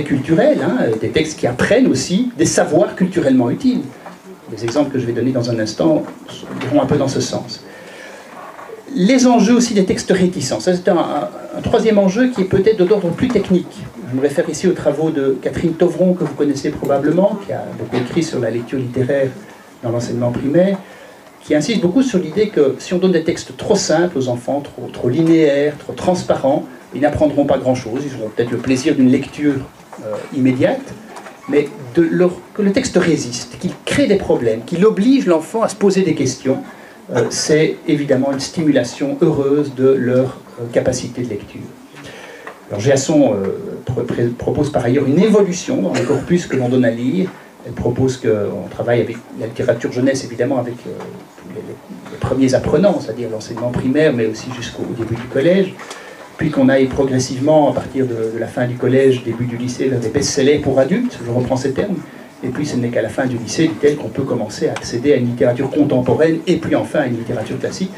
culturel, hein, des textes qui apprennent aussi des savoirs culturellement utiles. Les exemples que je vais donner dans un instant iront un peu dans ce sens. Les enjeux aussi des textes réticents. Ça, c'est un troisième enjeu qui est peut-être d'ordre plus technique. Je me réfère ici aux travaux de Catherine Tovron, que vous connaissez probablement, qui a beaucoup écrit sur la lecture littéraire dans l'enseignement primaire, qui insiste beaucoup sur l'idée que si on donne des textes trop simples aux enfants, trop linéaires, trop transparents, ils n'apprendront pas grand-chose. Ils auront peut-être le plaisir d'une lecture immédiate, mais que le texte résiste, qu'il crée des problèmes, qu'il oblige l'enfant à se poser des questions. C'est évidemment une stimulation heureuse de leur capacité de lecture. Alors Jasson propose par ailleurs une évolution dans le corpus que l'on donne à lire. Elle propose qu'on travaille avec la littérature jeunesse, évidemment, avec les premiers apprenants, c'est-à-dire l'enseignement primaire, mais aussi jusqu'au début du collège. Puis qu'on aille progressivement, à partir de la fin du collège, début du lycée, vers des best-sellers pour adultes, je reprends ces termes. Et puis ce n'est qu'à la fin du lycée, dit-elle, qu'on peut commencer à accéder à une littérature contemporaine et puis enfin à une littérature classique.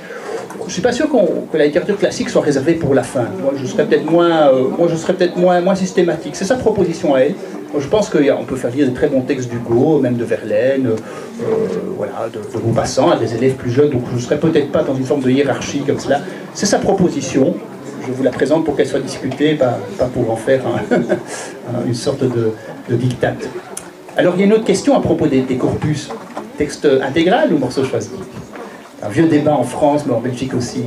Je ne suis pas sûr que la littérature classique soit réservée pour la fin. Moi, je serais peut-être moins systématique. C'est sa proposition à elle. Moi, je pense qu'on peut faire lire de très bons textes d'Hugo, même de Verlaine, voilà, de Maupassant à des élèves plus jeunes. Donc je ne serais peut-être pas dans une forme de hiérarchie comme cela. C'est sa proposition. Je vous la présente pour qu'elle soit discutée, pas pour en faire une sorte de diktat. Alors il y a une autre question à propos des corpus. Texte intégral ou morceau choisi? Un vieux débat en France, mais en Belgique aussi.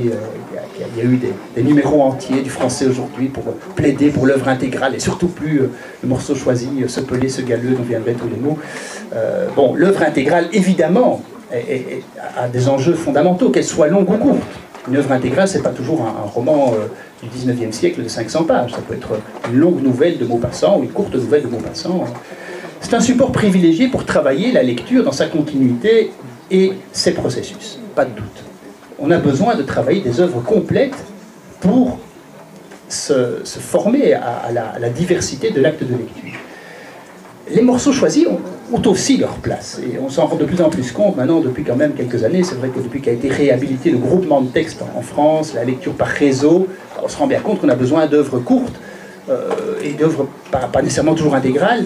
Il y a eu des numéros entiers du français aujourd'hui pour plaider pour l'œuvre intégrale et surtout plus le morceau choisi, ce pelé, ce galeux, dont viendraient tous les mots. Bon, l'œuvre intégrale, évidemment, a des enjeux fondamentaux, qu'elle soit longue ou courte. Une œuvre intégrale, ce n'est pas toujours un roman du 19e siècle de 500 pages. Ça peut être une longue nouvelle de Maupassant ou une courte nouvelle de Maupassant. C'est un support privilégié pour travailler la lecture dans sa continuité et ses processus, pas de doute. on a besoin de travailler des œuvres complètes pour se former à la diversité de l'acte de lecture. Les morceaux choisis ont aussi leur place, et on s'en rend de plus en plus compte maintenant depuis quand même quelques années. C'est vrai que depuis qu'a été réhabilité le groupement de textes en France, la lecture par réseau, on se rend bien compte qu'on a besoin d'œuvres courtes et d'œuvres pas nécessairement toujours intégrales,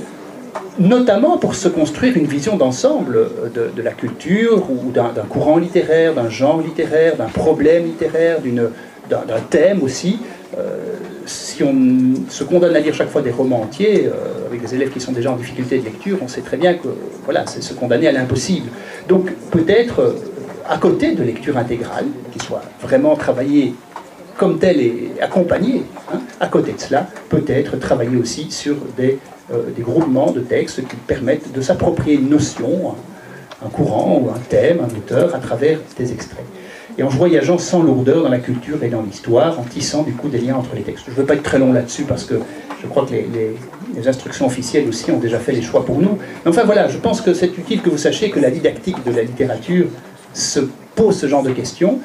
notamment pour se construire une vision d'ensemble de la culture ou d'un courant littéraire, d'un genre littéraire, d'un problème littéraire, d'un thème aussi. Si on se condamne à lire chaque fois des romans entiers, avec des élèves qui sont déjà en difficulté de lecture, on sait très bien que voilà, c'est se condamner à l'impossible. Donc peut-être, à côté de lecture intégrale, qui soit vraiment travaillée comme telle et accompagnée, hein, à côté de cela, peut-être travailler aussi sur des groupements de textes qui permettent de s'approprier une notion, un courant ou un thème, un auteur, à travers des extraits. Et en voyageant sans lourdeur dans la culture et dans l'histoire, en tissant du coup des liens entre les textes. Je ne veux pas être très long là-dessus parce que je crois que les instructions officielles aussi ont déjà fait les choix pour nous. Mais enfin voilà, je pense que c'est utile que vous sachiez que la didactique de la littérature se pose ce genre de questions.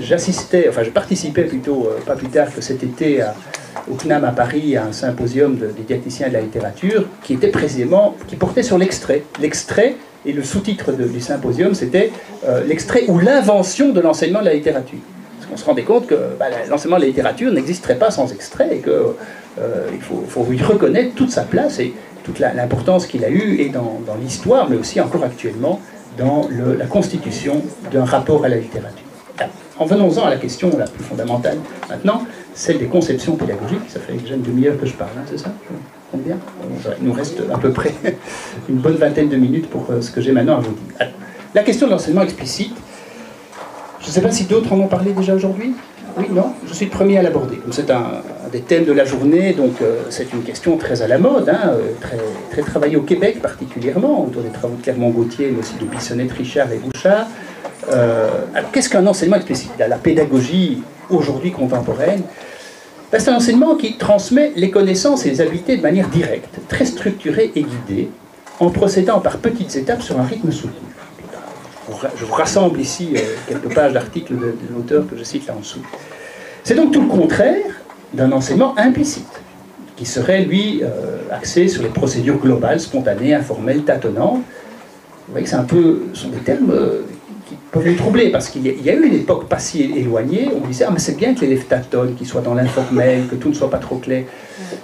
Je participais plutôt, pas plus tard que cet été, au CNAM à Paris, à un symposium des didacticiens de la littérature, qui portait sur l'extrait. L'extrait, et le sous-titre du symposium, c'était l'extrait ou l'invention de l'enseignement de la littérature. Parce qu'on se rendait compte que l'enseignement de la littérature n'existerait pas sans extrait, et qu'il faut lui reconnaître toute sa place et toute l'importance qu'il a eue, et dans l'histoire, mais aussi encore actuellement, dans la constitution d'un rapport à la littérature. En venons-en à la question la plus fondamentale maintenant, celle des conceptions pédagogiques. Ça fait déjà une demi-heure que je parle, hein, c'est ça? Je compte bien. Il nous reste à peu près une bonne vingtaine de minutes pour ce que j'ai maintenant à vous dire. Alors, la question de l'enseignement explicite, je ne sais pas si d'autres en ont parlé déjà aujourd'hui. Oui, non? Je suis le premier à l'aborder. C'est un des thèmes de la journée, donc c'est une question très à la mode, hein, très travaillée au Québec particulièrement, autour des travaux de Clermont-Gauthier, mais aussi de Bissonnette, Richard et Bouchard. Alors, qu'est-ce qu'un enseignement explicite? La pédagogie aujourd'hui contemporaine, c'est un enseignement qui transmet les connaissances et les habiletés de manière directe, très structurée et guidée, en procédant par petites étapes sur un rythme soutenu. Je vous rassemble ici quelques pages d'articles de l'auteur que je cite là en dessous. C'est donc tout le contraire d'un enseignement implicite, qui serait, lui, axé sur les procédures globales, spontanées, informelles, tâtonnantes. Vous voyez que ce sont des termes qui peuvent nous troubler, parce qu'il y a eu une époque pas si éloignée où on disait « Ah, mais c'est bien que l'élève tâtonne, qu'il soit dans l'informel, que tout ne soit pas trop clair. »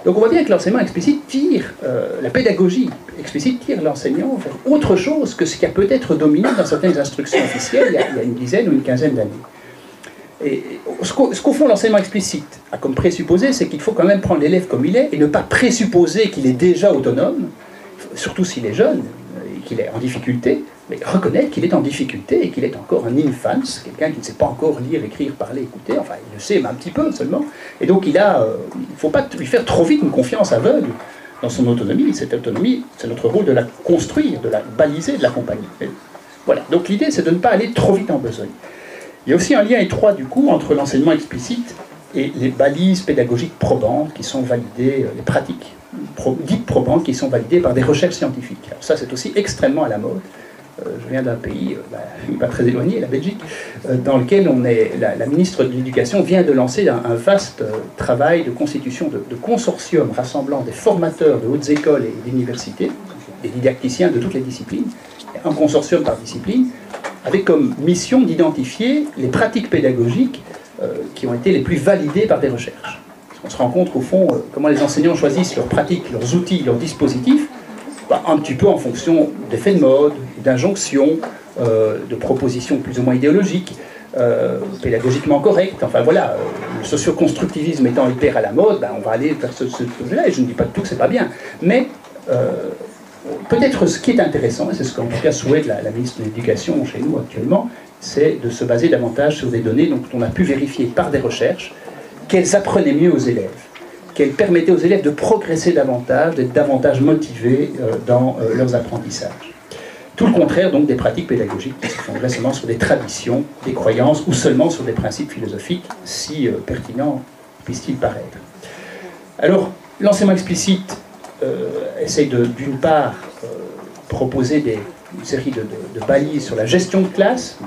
Donc on voit bien que l'enseignement explicite tire, la pédagogie explicite tire l'enseignant vers autre chose que ce qui a peut-être dominé dans certaines instructions officielles il y a une dizaine ou une quinzaine d'années. Et ce qu'au fond l'enseignement explicite a comme présupposé, c'est qu'il faut quand même prendre l'élève comme il est et ne pas présupposer qu'il est déjà autonome, surtout s'il est jeune et qu'il est en difficulté, mais reconnaître qu'il est en difficulté et qu'il est encore un infant, quelqu'un qui ne sait pas encore lire, écrire, parler, écouter, enfin il le sait, mais un petit peu seulement. Et donc il ne faut pas lui faire trop vite une confiance aveugle dans son autonomie. Cette autonomie, c'est notre rôle de la construire, de la baliser, de l'accompagner. Voilà, donc l'idée c'est de ne pas aller trop vite en besogne. Il y a aussi un lien étroit du coup entre l'enseignement explicite et les balises pédagogiques probantes qui sont validées, les pratiques dites probantes qui sont validées par des recherches scientifiques. Alors ça c'est aussi extrêmement à la mode. Je viens d'un pays pas très éloigné, la Belgique, dans lequel la ministre de l'Éducation vient de lancer un vaste travail de constitution de consortiums rassemblant des formateurs de hautes écoles et d'universités, des didacticiens de toutes les disciplines, un consortium par discipline, avec comme mission d'identifier les pratiques pédagogiques qui ont été les plus validées par des recherches. On se rend compte qu'au fond, comment les enseignants choisissent leurs pratiques, leurs outils, leurs dispositifs, un petit peu en fonction d'effets de mode, d'injonctions, de propositions plus ou moins idéologiques, pédagogiquement correctes. Enfin voilà, le socio-constructivisme étant hyper à la mode, on va aller vers ce projet-là, et je ne dis pas du tout que c'est pas bien. Mais peut-être ce qui est intéressant, et c'est ce qu'en tout cas souhaite la ministre de l'Éducation chez nous actuellement, c'est de se baser davantage sur des données dont on a pu vérifier par des recherches qu'elles apprenaient mieux aux élèves, qu'elles permettaient aux élèves de progresser davantage, d'être davantage motivés dans leurs apprentissages. Tout le contraire donc des pratiques pédagogiques qui se fonderaient seulement sur des traditions, des croyances ou seulement sur des principes philosophiques, si pertinents puissent-ils paraître. Alors, l'enseignement explicite essaye d'une part proposer une série de balises sur la gestion de classe.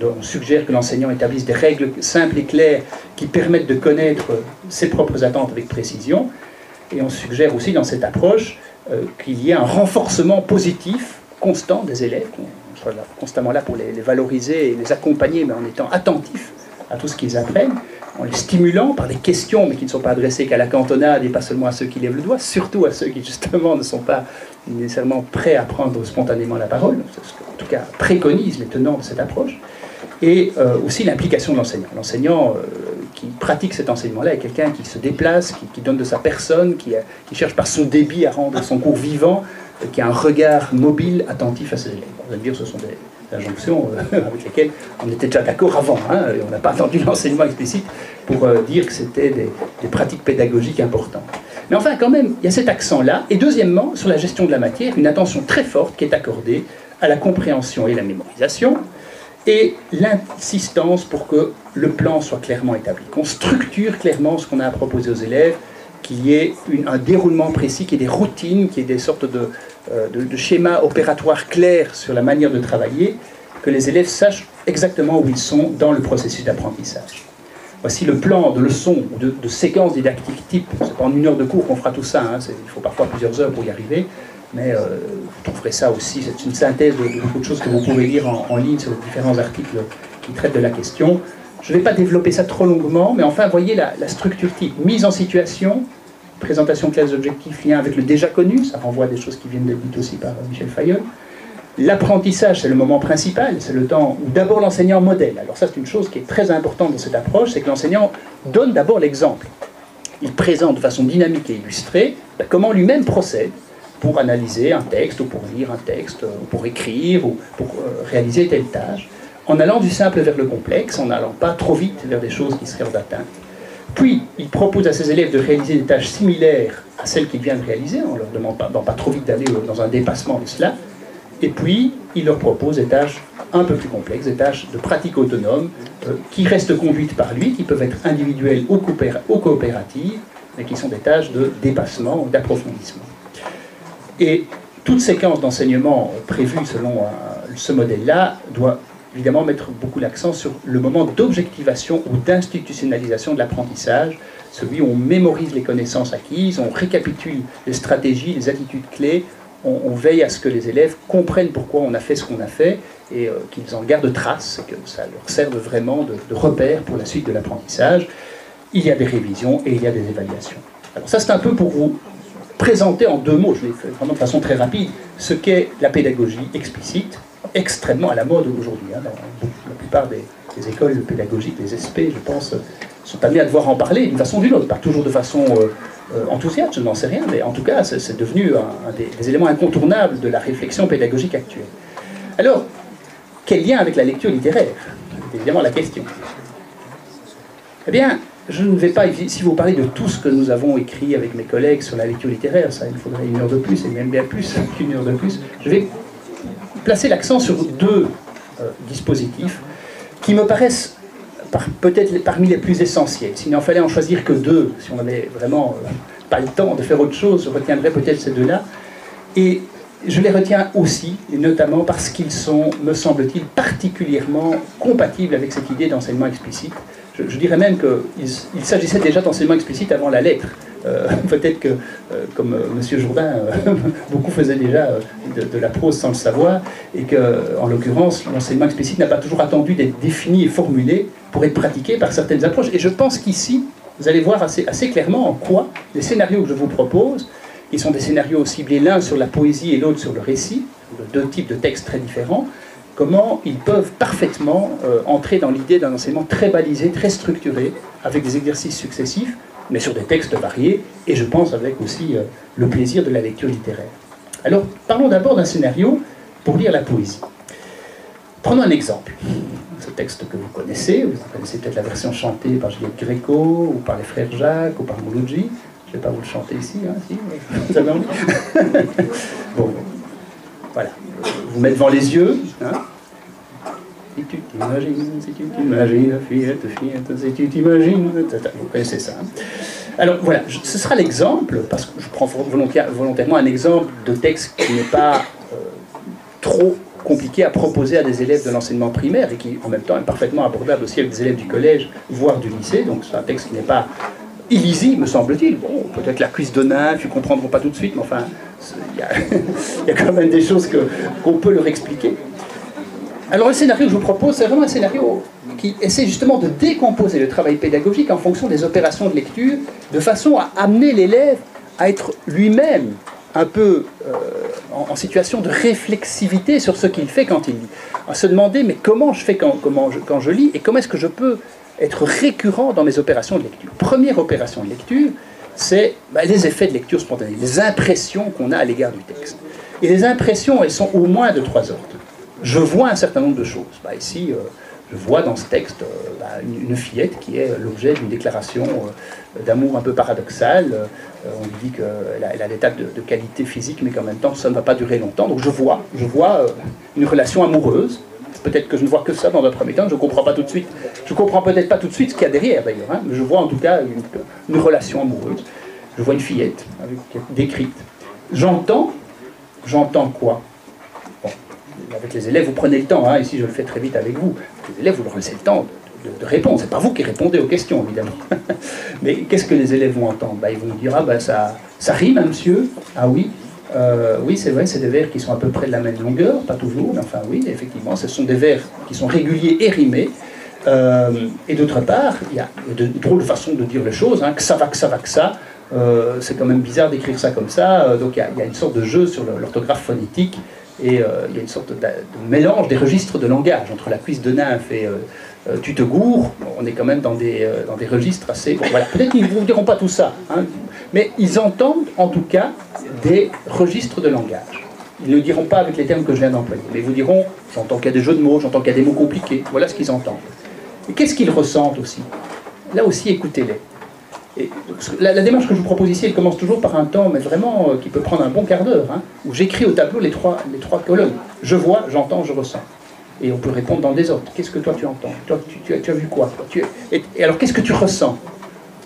On suggère que l'enseignant établisse des règles simples et claires qui permettent de connaître ses propres attentes avec précision. Et on suggère aussi dans cette approche qu'il y ait un renforcement positif, constant des élèves, qu'on soit constamment là pour les valoriser et les accompagner, mais en étant attentifs à tout ce qu'ils apprennent, en les stimulant par des questions, mais qui ne sont pas adressées qu'à la cantonade et pas seulement à ceux qui lèvent le doigt, surtout à ceux qui justement ne sont pas nécessairement prêts à prendre spontanément la parole, c'est ce que, en tout cas, préconisent les tenants de cette approche, et aussi l'implication de l'enseignant. L'enseignant qui pratique cet enseignement-là est quelqu'un qui se déplace, qui donne de sa personne, qui cherche par son débit à rendre son cours vivant, qui a un regard mobile, attentif à ses élèves. Vous allez me dire, ce sont des injonctions avec lesquelles on était déjà d'accord avant, hein, et on n'a pas attendu l'enseignement explicite pour dire que c'était des pratiques pédagogiques importantes. Mais enfin, quand même, il y a cet accent-là, et deuxièmement, sur la gestion de la matière, une attention très forte qui est accordée à la compréhension et la mémorisation, et l'insistance pour que le plan soit clairement établi, qu'on structure clairement ce qu'on a à proposer aux élèves, qu'il y ait un déroulement précis, qu'il y ait des routines, qu'il y ait des sortes de schémas opératoires clairs sur la manière de travailler, que les élèves sachent exactement où ils sont dans le processus d'apprentissage. Voici le plan de leçon ou de séquence didactique type. Ce n'est pas en 1 heure de cours qu'on fera tout ça, hein, il faut parfois plusieurs heures pour y arriver, mais vous trouverez ça aussi, c'est une synthèse de beaucoup de choses que vous pouvez lire en ligne sur les différents articles qui traitent de la question. Je ne vais pas développer ça trop longuement, mais enfin, voyez la structure type. Mise en situation, présentation de classe d'objectifs, lien avec le déjà connu, ça renvoie à des choses qui viennent d'être dites aussi par Michel Fayol. L'apprentissage, c'est le moment principal, c'est le temps où d'abord l'enseignant modèle. Alors ça, c'est une chose qui est très importante dans cette approche, c'est que l'enseignant donne d'abord l'exemple. Il présente de façon dynamique et illustrée comment lui-même procède pour analyser un texte, ou pour lire un texte, ou pour écrire, ou pour réaliser telle tâche, en allant du simple vers le complexe, en n'allant pas trop vite vers des choses qui seraient hors d'atteinte. Puis, il propose à ses élèves de réaliser des tâches similaires à celles qu'ils viennent de réaliser, en leur demandant pas trop vite d'aller dans un dépassement de cela. Et puis, il leur propose des tâches un peu plus complexes, des tâches de pratique autonome, qui restent conduites par lui, qui peuvent être individuelles ou coopératives, mais qui sont des tâches de dépassement ou d'approfondissement. Et toute séquence d'enseignement prévue selon ce modèle-là doit évidemment mettre beaucoup l'accent sur le moment d'objectivation ou d'institutionnalisation de l'apprentissage, celui où on mémorise les connaissances acquises, on récapitule les stratégies, les attitudes clés, on veille à ce que les élèves comprennent pourquoi on a fait ce qu'on a fait et qu'ils en gardent trace, que ça leur serve vraiment de repère pour la suite de l'apprentissage. Il y a des révisions et il y a des évaluations. Alors ça, c'est un peu pour vous présenter en 2 mots, je l'ai fait vraiment de façon très rapide, ce qu'est la pédagogie explicite, extrêmement à la mode aujourd'hui. Hein, la plupart des écoles pédagogiques, des SP, je pense, sont amenées à devoir en parler d'une façon ou d'une autre, pas toujours de façon enthousiaste, je n'en sais rien, mais en tout cas, c'est devenu un des éléments incontournables de la réflexion pédagogique actuelle. Alors, quel lien avec la lecture littéraire? C'est évidemment la question. Eh bien, je ne vais pas ici vous parler de tout ce que nous avons écrit avec mes collègues sur la lecture littéraire, ça il faudrait 1 heure de plus, et même bien plus qu'1 heure de plus. Je vais placer l'accent sur 2 dispositifs qui me paraissent peut-être parmi les plus essentiels. S'il n'en fallait en choisir que 2, si on n'avait vraiment pas le temps de faire autre chose, je retiendrais peut-être ces 2-là. Et je les retiens aussi, et notamment parce qu'ils sont, me semble-t-il, particulièrement compatibles avec cette idée d'enseignement explicite. Je dirais même qu'il s'agissait déjà d'enseignement explicite avant la lettre. Peut-être que, comme M. Jourdain, beaucoup faisaient déjà de la prose sans le savoir, et qu'en l'occurrence, l'enseignement explicite n'a pas toujours attendu d'être défini et formulé pour être pratiqué par certaines approches. Et je pense qu'ici, vous allez voir assez clairement en quoi les scénarios que je vous propose, qui sont des scénarios ciblés l'un sur la poésie et l'autre sur le récit, de 2 types de textes très différents, comment ils peuvent parfaitement entrer dans l'idée d'un enseignement très balisé, très structuré, avec des exercices successifs, mais sur des textes variés, et je pense avec aussi le plaisir de la lecture littéraire. Alors, parlons d'abord d'un scénario pour lire la poésie. Prenons un exemple. Ce texte que vous connaissez peut-être la version chantée par Juliette Gréco, ou par les frères Jacques, ou par Mouloudji. Je ne vais pas vous le chanter ici, hein, si, vous avez envie. Bon, voilà. Vous mettez devant les yeux. Hein. Si tu t'imagines, fillette, si tu t'imagines. Vous connaissez ça. Hein. Alors voilà, ce sera l'exemple, parce que je prends volontairement un exemple de texte qui n'est pas trop compliqué à proposer à des élèves de l'enseignement primaire et qui, en même temps, est parfaitement abordable aussi avec des élèves du collège, voire du lycée. Donc c'est un texte qui n'est pas illisible, me semble-t-il. Bon, peut-être la cuisse de nymphe, ils ne comprendront pas tout de suite, mais enfin, il y a quand même des choses qu'on peut leur expliquer. Alors le scénario que je vous propose, c'est vraiment un scénario qui essaie justement de décomposer le travail pédagogique en fonction des opérations de lecture, de façon à amener l'élève à être lui-même un peu en situation de réflexivité sur ce qu'il fait quand il lit. À se demander, mais comment je fais quand je lis, et comment est-ce que je peux être récurrent dans mes opérations de lecture. Première opération de lecture, c'est les effets de lecture spontanée, les impressions qu'on a à l'égard du texte. Et les impressions, elles sont au moins de 3 ordres. Je vois un certain nombre de choses. Ici, je vois dans ce texte une fillette qui est l'objet d'une déclaration d'amour un peu paradoxale. On lui dit qu'elle a des tas de qualités physiques, mais qu'en même temps, ça ne va pas durer longtemps. Donc je vois une relation amoureuse. Peut-être que je ne vois que ça dans un premier temps, je ne comprends pas tout de suite. Je ne comprends peut-être pas tout de suite ce qu'il y a derrière, d'ailleurs. Hein, mais je vois en tout cas une relation amoureuse. Je vois une fillette décrite. J'entends quoi? Avec les élèves, vous prenez le temps, hein, ici je le fais très vite avec vous, les élèves, vous leur laissez le temps de répondre, c'est pas vous qui répondez aux questions, évidemment. Mais qu'est-ce que les élèves vont entendre? Ils vont dire, ça rime, hein, monsieur? Ah oui, oui, c'est vrai, c'est des vers qui sont à peu près de la même longueur, pas toujours, mais enfin oui, effectivement, ce sont des vers qui sont réguliers et rimés. Et d'autre part, il y a de drôles de façons de dire les choses, hein, que ça va, c'est quand même bizarre d'écrire ça comme ça, donc il y a une sorte de jeu sur l'orthographe phonétique. Et il y a une sorte de mélange des registres de langage entre la cuisse de nymphe et tu te gourres. On est quand même dans des registres assez... Bon, voilà. Peut-être qu'ils ne vous diront pas tout ça, hein, mais ils entendent en tout cas des registres de langage. Ils ne diront pas avec les termes que je viens d'employer, mais ils vous diront, j'entends qu'il y a des jeux de mots, j'entends qu'il y a des mots compliqués. Voilà ce qu'ils entendent. Et qu'est-ce qu'ils ressentent aussi? Là aussi, écoutez-les. Et la démarche que je vous propose ici, elle commence toujours par un temps, mais vraiment qui peut prendre un bon quart d'heure, hein, où j'écris au tableau les trois colonnes. Je vois, j'entends, je ressens. Et on peut répondre dans le désordre. Qu'est-ce que toi tu entends? Toi, tu as vu quoi? Et alors qu'est-ce que tu ressens?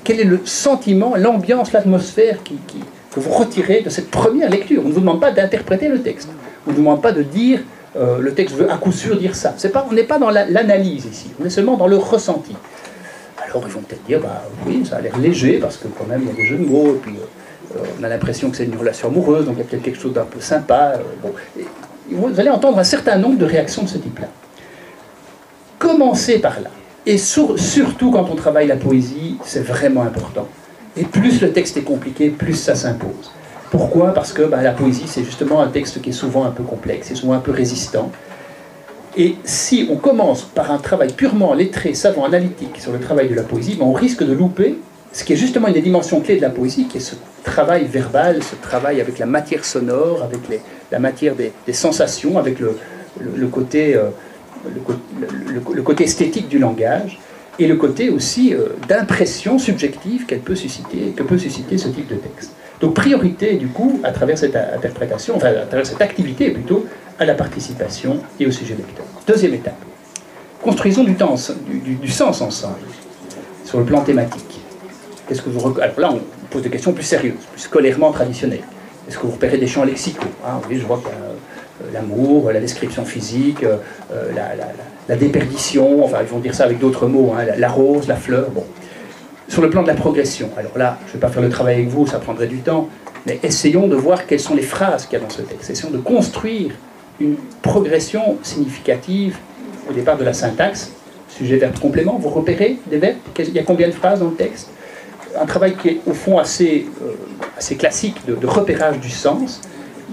Quel est le sentiment, l'ambiance, l'atmosphère que vous retirez de cette première lecture? On ne vous demande pas d'interpréter le texte. On ne vous demande pas de dire le texte veut à coup sûr dire ça. On n'est pas dans l'analyse ici, on est seulement dans le ressenti. Alors ils vont peut-être dire, oui, ça a l'air léger, parce que quand même il y a des jeux de mots, et puis on a l'impression que c'est une relation amoureuse, donc il y a peut-être quelque chose d'un peu sympa. Bon. Vous allez entendre un certain nombre de réactions de ce type-là. Commencez par là. Et surtout quand on travaille la poésie, c'est vraiment important. Et plus le texte est compliqué, plus ça s'impose. Pourquoi? Parce que la poésie, c'est justement un texte qui est souvent un peu complexe, c'est souvent un peu résistant. Et si on commence par un travail purement lettré, savant, analytique sur le travail de la poésie, on risque de louper ce qui est justement une des dimensions clés de la poésie, qui est ce travail verbal, ce travail avec la matière sonore, avec la matière des sensations, avec le côté esthétique du langage, et le côté aussi d'impression subjective que peut susciter ce type de texte. Donc priorité, du coup, à travers cette interprétation, enfin à travers cette activité plutôt, à la participation et au sujet lecteur. Deuxième étape, construisons du sens ensemble, sur le plan thématique. Alors là, on pose des questions plus sérieuses, plus scolairement traditionnelles. Est-ce que vous repérez des champs lexicaux? Oui, je vois qu'il y a l'amour, la description physique, la déperdition, enfin ils vont dire ça avec d'autres mots, hein, la rose, la fleur, bon. Sur le plan de la progression, alors là, je ne vais pas faire le travail avec vous, ça prendrait du temps, mais essayons de voir quelles sont les phrases qu'il y a dans ce texte. Essayons de construire une progression significative au départ de la syntaxe, sujet, verbe, complément. Vous repérez des verbes? Il y a combien de phrases dans le texte? Un travail qui est au fond assez classique de repérage du sens,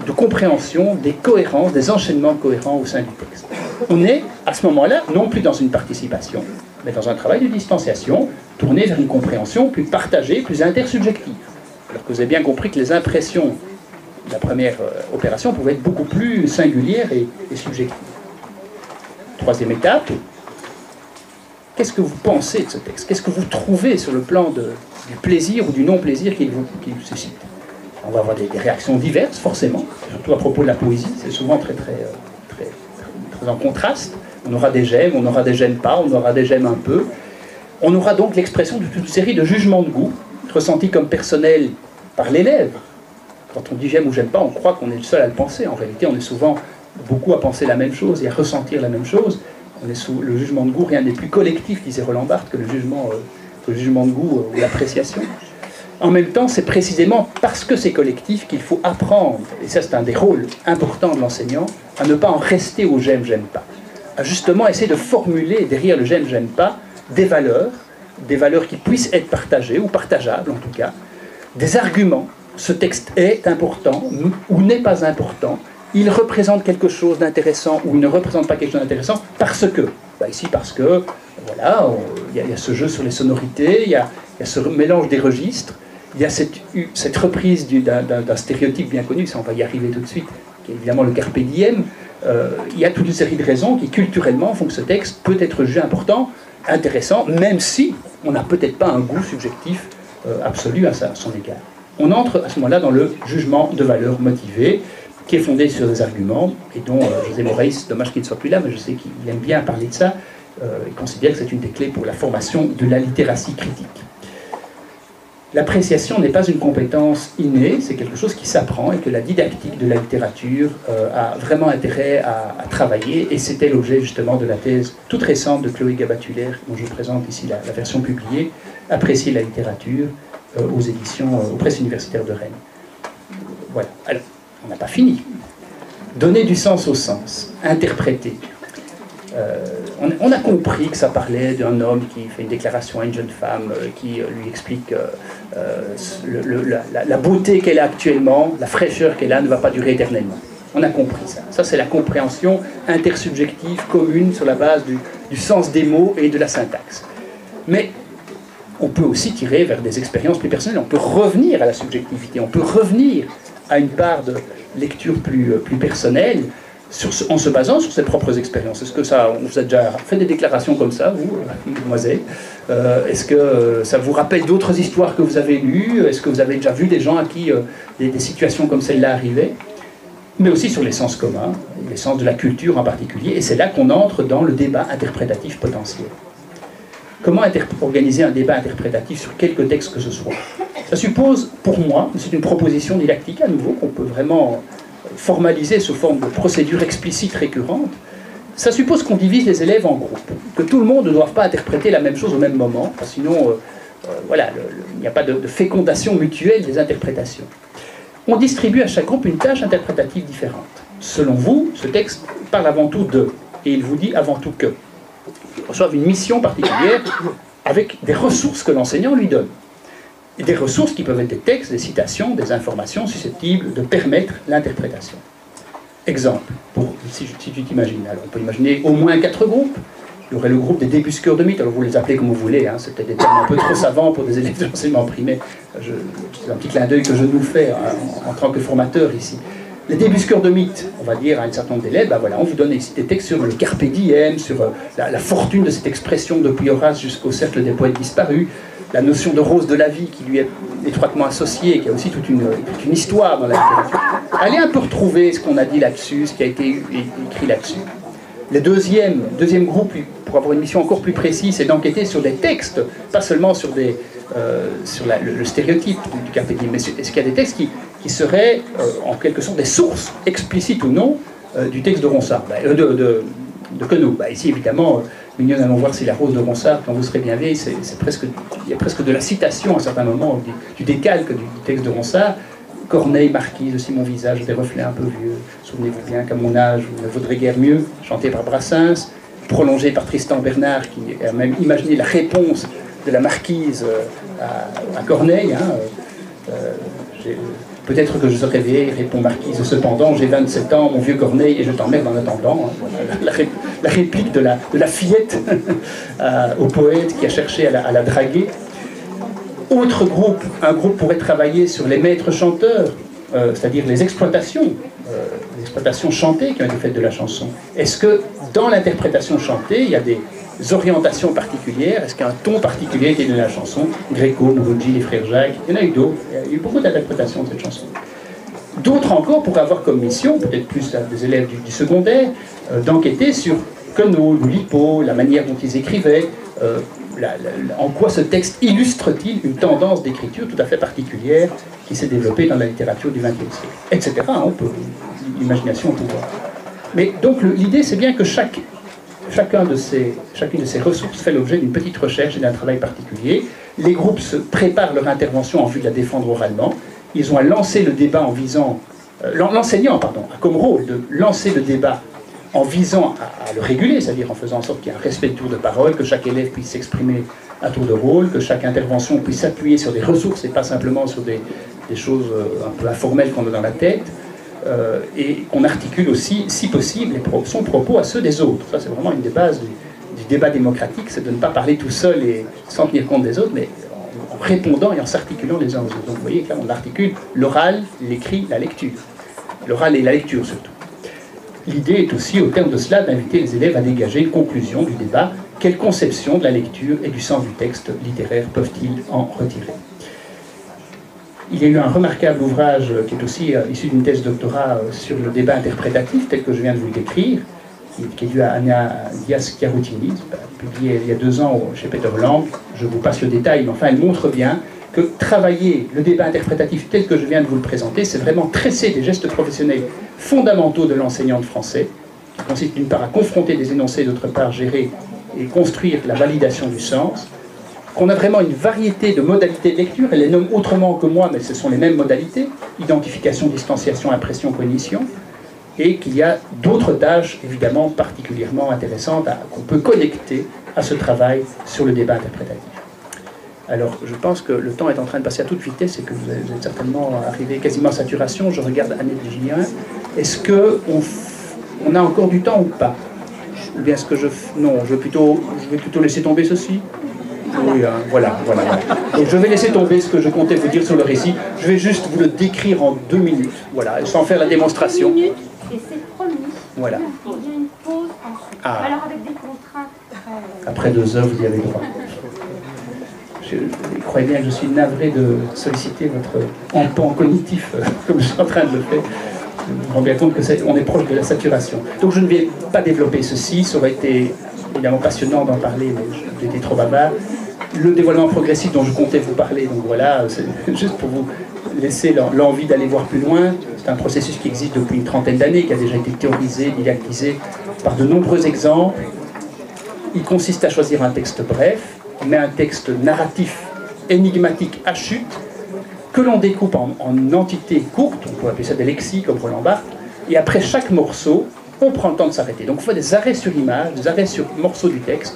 de compréhension des cohérences, des enchaînements cohérents au sein du texte. On est à ce moment-là non plus dans une participation, mais dans un travail de distanciation, tourné vers une compréhension plus partagée, plus intersubjective. Alors que vous avez bien compris que les impressions de la première opération pouvaient être beaucoup plus singulières et subjectives. Troisième étape, qu'est-ce que vous pensez de ce texte? Qu'est-ce que vous trouvez sur le plan du plaisir ou du non-plaisir qu'il vous suscite? On va avoir des réactions diverses, forcément, surtout à propos de la poésie, c'est souvent très en contraste. On aura des j'aime, on aura des j'aime pas, on aura des j'aime un peu. On aura donc l'expression de toute une série de jugements de goût, ressentis comme personnels par l'élève. Quand on dit j'aime ou j'aime pas, on croit qu'on est le seul à le penser. En réalité, on est souvent beaucoup à penser la même chose et à ressentir la même chose. On est sous le jugement de goût, rien n'est plus collectif, disait Roland Barthes, que le jugement de goût ou l'appréciation. En même temps, c'est précisément parce que c'est collectif qu'il faut apprendre, et ça c'est un des rôles importants de l'enseignant, à ne pas en rester au j'aime, j'aime pas. À justement essayer de formuler derrière le j'aime, j'aime pas des valeurs qui puissent être partagées, ou partageables en tout cas, des arguments. Ce texte est important ou n'est pas important, il représente quelque chose d'intéressant ou il ne représente pas quelque chose d'intéressant parce que. Ici parce que, voilà, il y a ce jeu sur les sonorités, il y a ce mélange des registres, il y a cette reprise d'un stéréotype bien connu, ça on va y arriver tout de suite, qui est évidemment le carpe diem. Il y a toute une série de raisons qui culturellement font que ce texte peut être jugé important, intéressant, même si on n'a peut-être pas un goût subjectif absolu à son égard. On entre à ce moment-là dans le jugement de valeur motivé, qui est fondé sur des arguments, et dont José Moraes, dommage qu'il ne soit plus là, mais je sais qu'il aime bien parler de ça, il considère que c'est une des clés pour la formation de la littératie critique. L'appréciation n'est pas une compétence innée, c'est quelque chose qui s'apprend et que la didactique de la littérature a vraiment intérêt à travailler, et c'était l'objet justement de la thèse toute récente de Chloé Gabatulaire, dont je présente ici la version publiée, Apprécier la littérature aux éditions, aux presses universitaires de Rennes. Voilà. Alors, on n'a pas fini. Donner du sens au sens, interpréter. On a compris que ça parlait d'un homme qui fait une déclaration à une jeune femme, qui lui explique la beauté qu'elle a actuellement, la fraîcheur qu'elle a ne va pas durer éternellement. On a compris ça. Ça, c'est la compréhension intersubjective commune sur la base du sens des mots et de la syntaxe. Mais on peut aussi tirer vers des expériences plus personnelles. On peut revenir à la subjectivité, on peut revenir à une part de lecture plus personnelle, en se basant sur ses propres expériences. Est-ce que ça, on vous a déjà fait des déclarations comme ça, vous, mademoiselle? Est-ce que ça vous rappelle d'autres histoires que vous avez lues? Est-ce que vous avez déjà vu des gens à qui des situations comme celle-là arrivaient? Mais aussi sur les sens communs, les sens de la culture en particulier, et c'est là qu'on entre dans le débat interprétatif potentiel. Comment organiser un débat interprétatif sur quelque texte que ce soit? Ça suppose, pour moi, c'est une proposition didactique à nouveau, qu'on peut vraiment formaliser sous forme de procédure explicite récurrente. Ça suppose qu'on divise les élèves en groupes, que tout le monde ne doive pas interpréter la même chose au même moment, parce que sinon, voilà, il n'y a pas de fécondation mutuelle des interprétations. On distribue à chaque groupe une tâche interprétative différente. Selon vous, ce texte parle avant tout de, et il vous dit avant tout que. Ils reçoivent une mission particulière avec des ressources que l'enseignant lui donne. Et des ressources qui peuvent être des textes, des citations, des informations susceptibles de permettre l'interprétation. Exemple, si tu t'imagines, alors on peut imaginer au moins 4 groupes. Il y aurait le groupe des débusqueurs de mythes, alors vous les appelez comme vous voulez, hein, c'est peut-être des termes un peu trop savants pour des élèves de l'enseignement primaire. C'est un petit clin d'œil que je nous fais en tant que formateur ici. Les débusqueurs de mythes, on va dire à un certain nombre d'élèves, ben voilà, on vous donne ici des textes sur le carpe diem, sur la fortune de cette expression depuis Horace jusqu'au cercle des poètes disparus, la notion de rose de la vie qui lui est étroitement associée, qui a aussi toute une histoire dans la littérature. Allez un peu retrouver ce qu'on a dit là-dessus, ce qui a été écrit là-dessus. Le deuxième groupe, pour avoir une mission encore plus précise, c'est d'enquêter sur des textes, pas seulement sur le stéréotype du carpe diem, mais est-ce qu'il y a des textes qui seraient en quelque sorte des sources, explicites ou non, du texte de Ronsard, de Queneau. Ici, évidemment, mignonne, allons voir si la rose de Ronsard, quand vous serez bien vieille, il y a presque de la citation à un certain moment, du décalque du texte de Ronsard. Corneille, Marquise, aussi mon visage, des reflets un peu vieux. Souvenez-vous bien qu'à mon âge, vous ne vaudrez guère mieux, chanté par Brassens, prolongé par Tristan Bernard, qui a même imaginé la réponse de la Marquise à Corneille. Peut-être que je serai vieille, répond Marquise, cependant, j'ai 27 ans, mon vieux Corneille, et je t'emmerde en attendant. Voilà, la réplique de la fillette au poète qui a cherché à la draguer. Autre groupe, un groupe pourrait travailler sur les maîtres chanteurs, c'est-à-dire les exploitations chantées qui ont été faites de la chanson. Est-ce que dans l'interprétation chantée, il y a des orientations particulières? Est-ce qu'il y a un ton particulier qui est de la chanson? Gréco, Mouroudji, les frères Jacques, il y en a eu d'autres. Il y a eu beaucoup d'interprétations de cette chanson. D'autres encore pourraient avoir comme mission, peut-être plus des élèves du secondaire, d'enquêter sur Queneau, Oulipo, la manière dont ils écrivaient, en quoi ce texte illustre-t-il une tendance d'écriture tout à fait particulière qui s'est développée dans la littérature du XXe siècle, etc. L'imagination au pouvoir. Mais donc l'idée, c'est bien que chacune de ces ressources fait l'objet d'une petite recherche et d'un travail particulier. Les groupes se préparent leur intervention en vue de la défendre oralement. Ils ont à lancer le débat en visant... L'enseignant, pardon, a comme rôle de lancer le débat en visant à le réguler, c'est-à-dire en faisant en sorte qu'il y ait un respect du tour de parole, que chaque élève puisse s'exprimer à tour de rôle, que chaque intervention puisse s'appuyer sur des ressources et pas simplement sur des choses un peu informelles qu'on a dans la tête, et qu'on articule aussi, si possible, son propos à ceux des autres. Ça, c'est vraiment une des bases du débat démocratique, c'est de ne pas parler tout seul et sans tenir compte des autres, mais en répondant et en s'articulant les uns aux autres. Donc vous voyez que là, on articule l'oral, l'écrit, la lecture. L'oral et la lecture surtout. L'idée est aussi, au terme de cela, d'inviter les élèves à dégager une conclusion du débat. Quelle conception de la lecture et du sens du texte littéraire peuvent-ils en retirer? Il y a eu un remarquable ouvrage qui est aussi issu d'une thèse de doctorat sur le débat interprétatif, tel que je viens de vous le décrire, qui est dû à Anya Diaz-Chiarutini, publié il y a 2 ans chez Peter Lang. Je vous passe le détail, mais enfin, elle montre bien que travailler le débat interprétatif tel que je viens de vous le présenter, c'est vraiment tresser des gestes professionnels fondamentaux de l'enseignant de français, qui consiste d'une part à confronter des énoncés, d'autre part gérer et construire la validation du sens, qu'on a vraiment une variété de modalités de lecture, elle les nomme autrement que moi, mais ce sont les mêmes modalités, identification, distanciation, impression, cognition, et qu'il y a d'autres tâches évidemment particulièrement intéressantes qu'on peut connecter à ce travail sur le débat interprétatif. Alors, je pense que le temps est en train de passer à toute vitesse et que vous êtes certainement arrivé quasiment à saturation. Je regarde Annette Gillien. Est-ce qu'on a encore du temps ou pas? Ou bien est-ce que non, je vais plutôt laisser tomber ceci. Oui, hein, voilà. Donc je vais laisser tomber ce que je comptais vous dire sur le récit. Je vais juste vous le décrire en 2 minutes, voilà, sans faire la démonstration. 2 minutes, et c'est promis. Voilà. Il y a une pause ensuite. Ah. Alors avec des contraintes. Après 2 heures, vous y avez droit. Je croyez bien que je suis navré de solliciter votre empan cognitif comme je suis en train de le faire. Je me rends bien compte qu'on est proche de la saturation. Donc je ne vais pas développer ceci, ça aurait été évidemment passionnant d'en parler, mais j'ai été trop bavard. Le dévoilement progressif dont je comptais vous parler, donc voilà, c'est juste pour vous laisser l'envie d'aller voir plus loin. C'est un processus qui existe depuis une 30aine d'années, qui a déjà été théorisé, didactisé par de nombreux exemples. Il consiste à choisir un texte bref, mais un texte narratif, énigmatique à chute, que l'on découpe en entités courtes, on peut appeler ça des lexiques comme Roland Barthes, et après chaque morceau, on prend le temps de s'arrêter. Donc on fait des arrêts sur image, des arrêts sur morceaux du texte,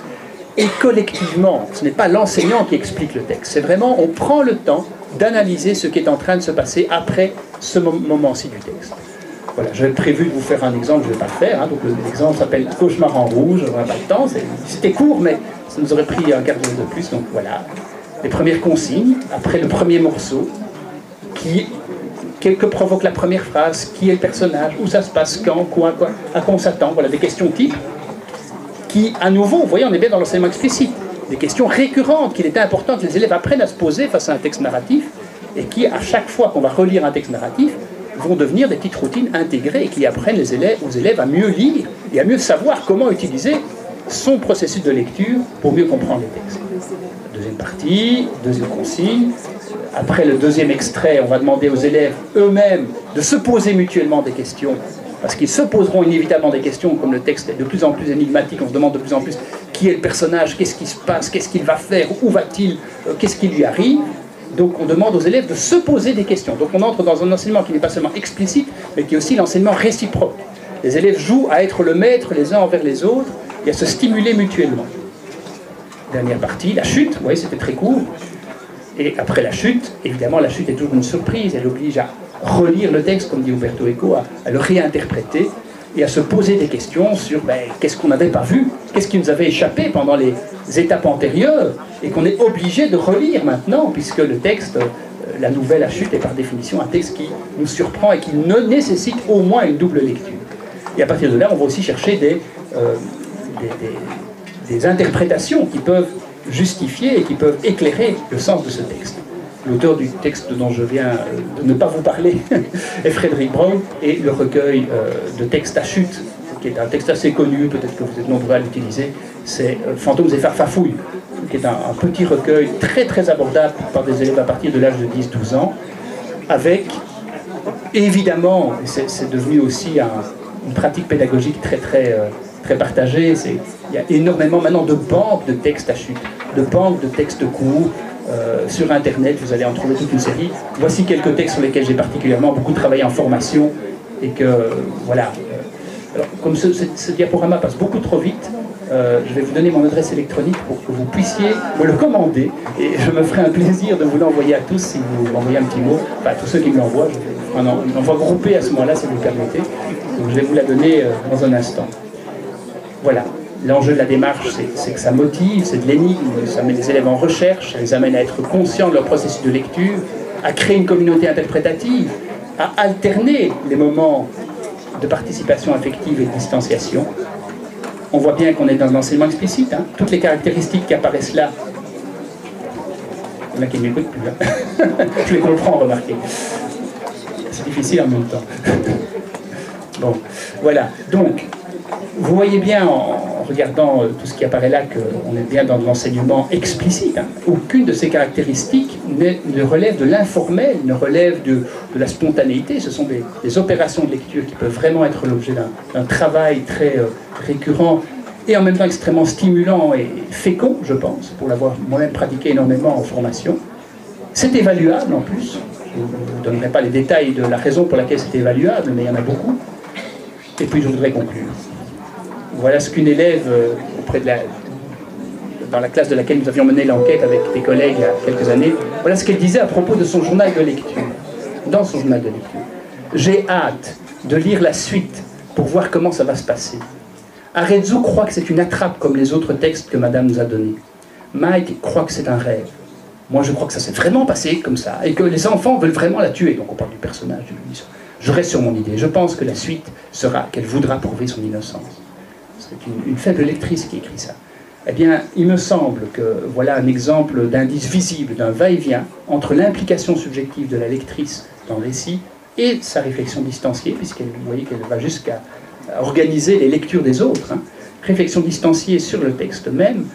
et collectivement, ce n'est pas l'enseignant qui explique le texte, c'est vraiment, on prend le temps d'analyser ce qui est en train de se passer après ce moment-ci du texte. Voilà, j'avais prévu de vous faire un exemple, je ne vais pas le faire, hein, donc l'exemple s'appelle « Cauchemar en rouge », on n'a pas le temps, c'était court, mais ça nous aurait pris un quart d'heure de plus, donc voilà. Les premières consignes, après le premier morceau, que provoque la première phrase, qui est le personnage, où ça se passe, quand, quoi, à quoi on s'attend, voilà, des questions types, qui, à nouveau, vous voyez, on est bien dans l'enseignement explicite, des questions récurrentes qu'il était important que les élèves apprennent à se poser face à un texte narratif, et qui, à chaque fois qu'on va relire un texte narratif, vont devenir des petites routines intégrées et qui apprennent aux élèves à mieux lire et à mieux savoir comment utiliser son processus de lecture pour mieux comprendre les textes. Deuxième partie, deuxième consigne. Après le deuxième extrait, on va demander aux élèves eux-mêmes de se poser mutuellement des questions, parce qu'ils se poseront inévitablement des questions, comme le texte est de plus en plus énigmatique, on se demande de plus en plus qui est le personnage, qu'est-ce qui se passe, qu'est-ce qu'il va faire, où va-t-il, qu'est-ce qui lui arrive. Donc on demande aux élèves de se poser des questions. Donc on entre dans un enseignement qui n'est pas seulement explicite, mais qui est aussi l'enseignement réciproque. Les élèves jouent à être le maître les uns envers les autres et à se stimuler mutuellement. Dernière partie, la chute, vous voyez, c'était très court. Et après la chute, évidemment, la chute est toujours une surprise. Elle oblige à relire le texte, comme dit Umberto Eco, à le réinterpréter et à se poser des questions sur qu'est-ce qu'on n'avait pas vu, qu'est-ce qui nous avait échappé pendant les étapes antérieures et qu'on est obligé de relire maintenant, puisque le texte, la nouvelle à chute, est par définition un texte qui nous surprend et qui nécessite au moins une double lecture. Et à partir de là, on va aussi chercher des interprétations qui peuvent justifier et qui peuvent éclairer le sens de ce texte. L'auteur du texte dont je viens de ne pas vous parler est Frédéric Brown, et le recueil de textes à chute, qui est un texte assez connu, peut-être que vous êtes nombreux à l'utiliser, c'est Fantômes et farfafouilles, qui est un petit recueil très très abordable par des élèves à partir de l'âge de 10-12 ans, avec évidemment, c'est devenu aussi une pratique pédagogique très partagée. Il y a énormément maintenant de banques de textes à chute, de banques de textes courts. Sur Internet, vous allez en trouver toute une série. Voici quelques textes sur lesquels j'ai particulièrement beaucoup travaillé en formation et que, voilà. Alors, comme ce diaporama passe beaucoup trop vite, je vais vous donner mon adresse électronique pour que vous puissiez me le commander et je me ferai un plaisir de vous l'envoyer à tous si vous m'envoyez un petit mot. Enfin, tous ceux qui me l'envoient, je vais un envoi groupé à ce moment-là, si vous le permettez. Donc, je vais vous la donner dans un instant. Voilà. L'enjeu de la démarche, c'est que ça motive, c'est de l'énigme, ça met les élèves en recherche, ça les amène à être conscients de leur processus de lecture, à créer une communauté interprétative, à alterner les moments de participation affective et de distanciation. On voit bien qu'on est dans l'enseignement explicite, hein. Toutes les caractéristiques qui apparaissent là, il y en a qui ne m'écoutent plus, hein. Je les comprends, remarquez. C'est difficile en même temps. Bon, voilà. Donc, vous voyez bien en regardant tout ce qui apparaît là qu'on est bien dans de l'enseignement explicite. Hein. Aucune de ces caractéristiques ne relève de l'informel, ne relève de la spontanéité. Ce sont des opérations de lecture qui peuvent vraiment être l'objet d'un travail très récurrent et en même temps extrêmement stimulant et fécond, je pense, pour l'avoir moi-même pratiqué énormément en formation. C'est évaluable en plus. Je ne vous donnerai pas les détails de la raison pour laquelle c'est évaluable, mais il y en a beaucoup. Et puis je voudrais conclure. Voilà ce qu'une élève dans la classe de laquelle nous avions mené l'enquête avec des collègues il y a quelques années, voilà ce qu'elle disait à propos de son journal de lecture. Dans son journal de lecture. J'ai hâte de lire la suite pour voir comment ça va se passer. Arezzo croit que c'est une attrape comme les autres textes que Madame nous a donnés. Mike croit que c'est un rêve. Moi je crois que ça s'est vraiment passé comme ça et que les enfants veulent vraiment la tuer. Donc on parle du personnage de Louise. Je reste sur mon idée. Je pense que la suite sera qu'elle voudra prouver son innocence. C'est une faible lectrice qui écrit ça. Eh bien, il me semble que voilà un exemple d'indice visible, d'un va-et-vient entre l'implication subjective de la lectrice dans le récit et sa réflexion distanciée, puisqu'elle, vous voyez qu'elle va jusqu'à organiser les lectures des autres. Hein. Réflexion distanciée sur le texte même,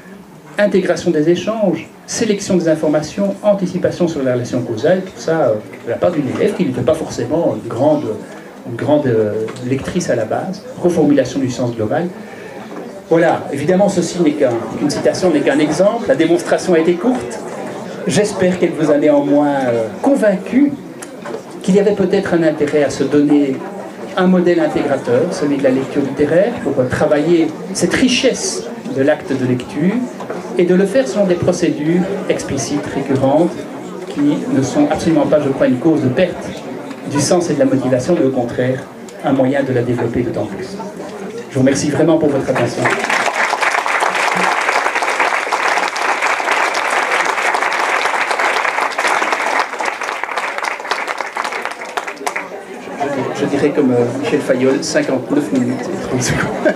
intégration des échanges, sélection des informations, anticipation sur la relation causale, tout ça de la part d'une élève qui n'était pas forcément une grande lectrice à la base, reformulation du sens global. Voilà, évidemment, ceci n'est qu'une citation, n'est qu'un exemple. La démonstration a été courte. J'espère qu'elle vous a néanmoins convaincu qu'il y avait peut-être un intérêt à se donner un modèle intégrateur, celui de la lecture littéraire, pour travailler cette richesse de l'acte de lecture et de le faire selon des procédures explicites, récurrentes, qui ne sont absolument pas, je crois, une cause de perte du sens et de la motivation, mais au contraire, un moyen de la développer d'autant plus. Je vous remercie vraiment pour votre attention. Je dirais comme Michel Fayol, 59 minutes et 30 secondes.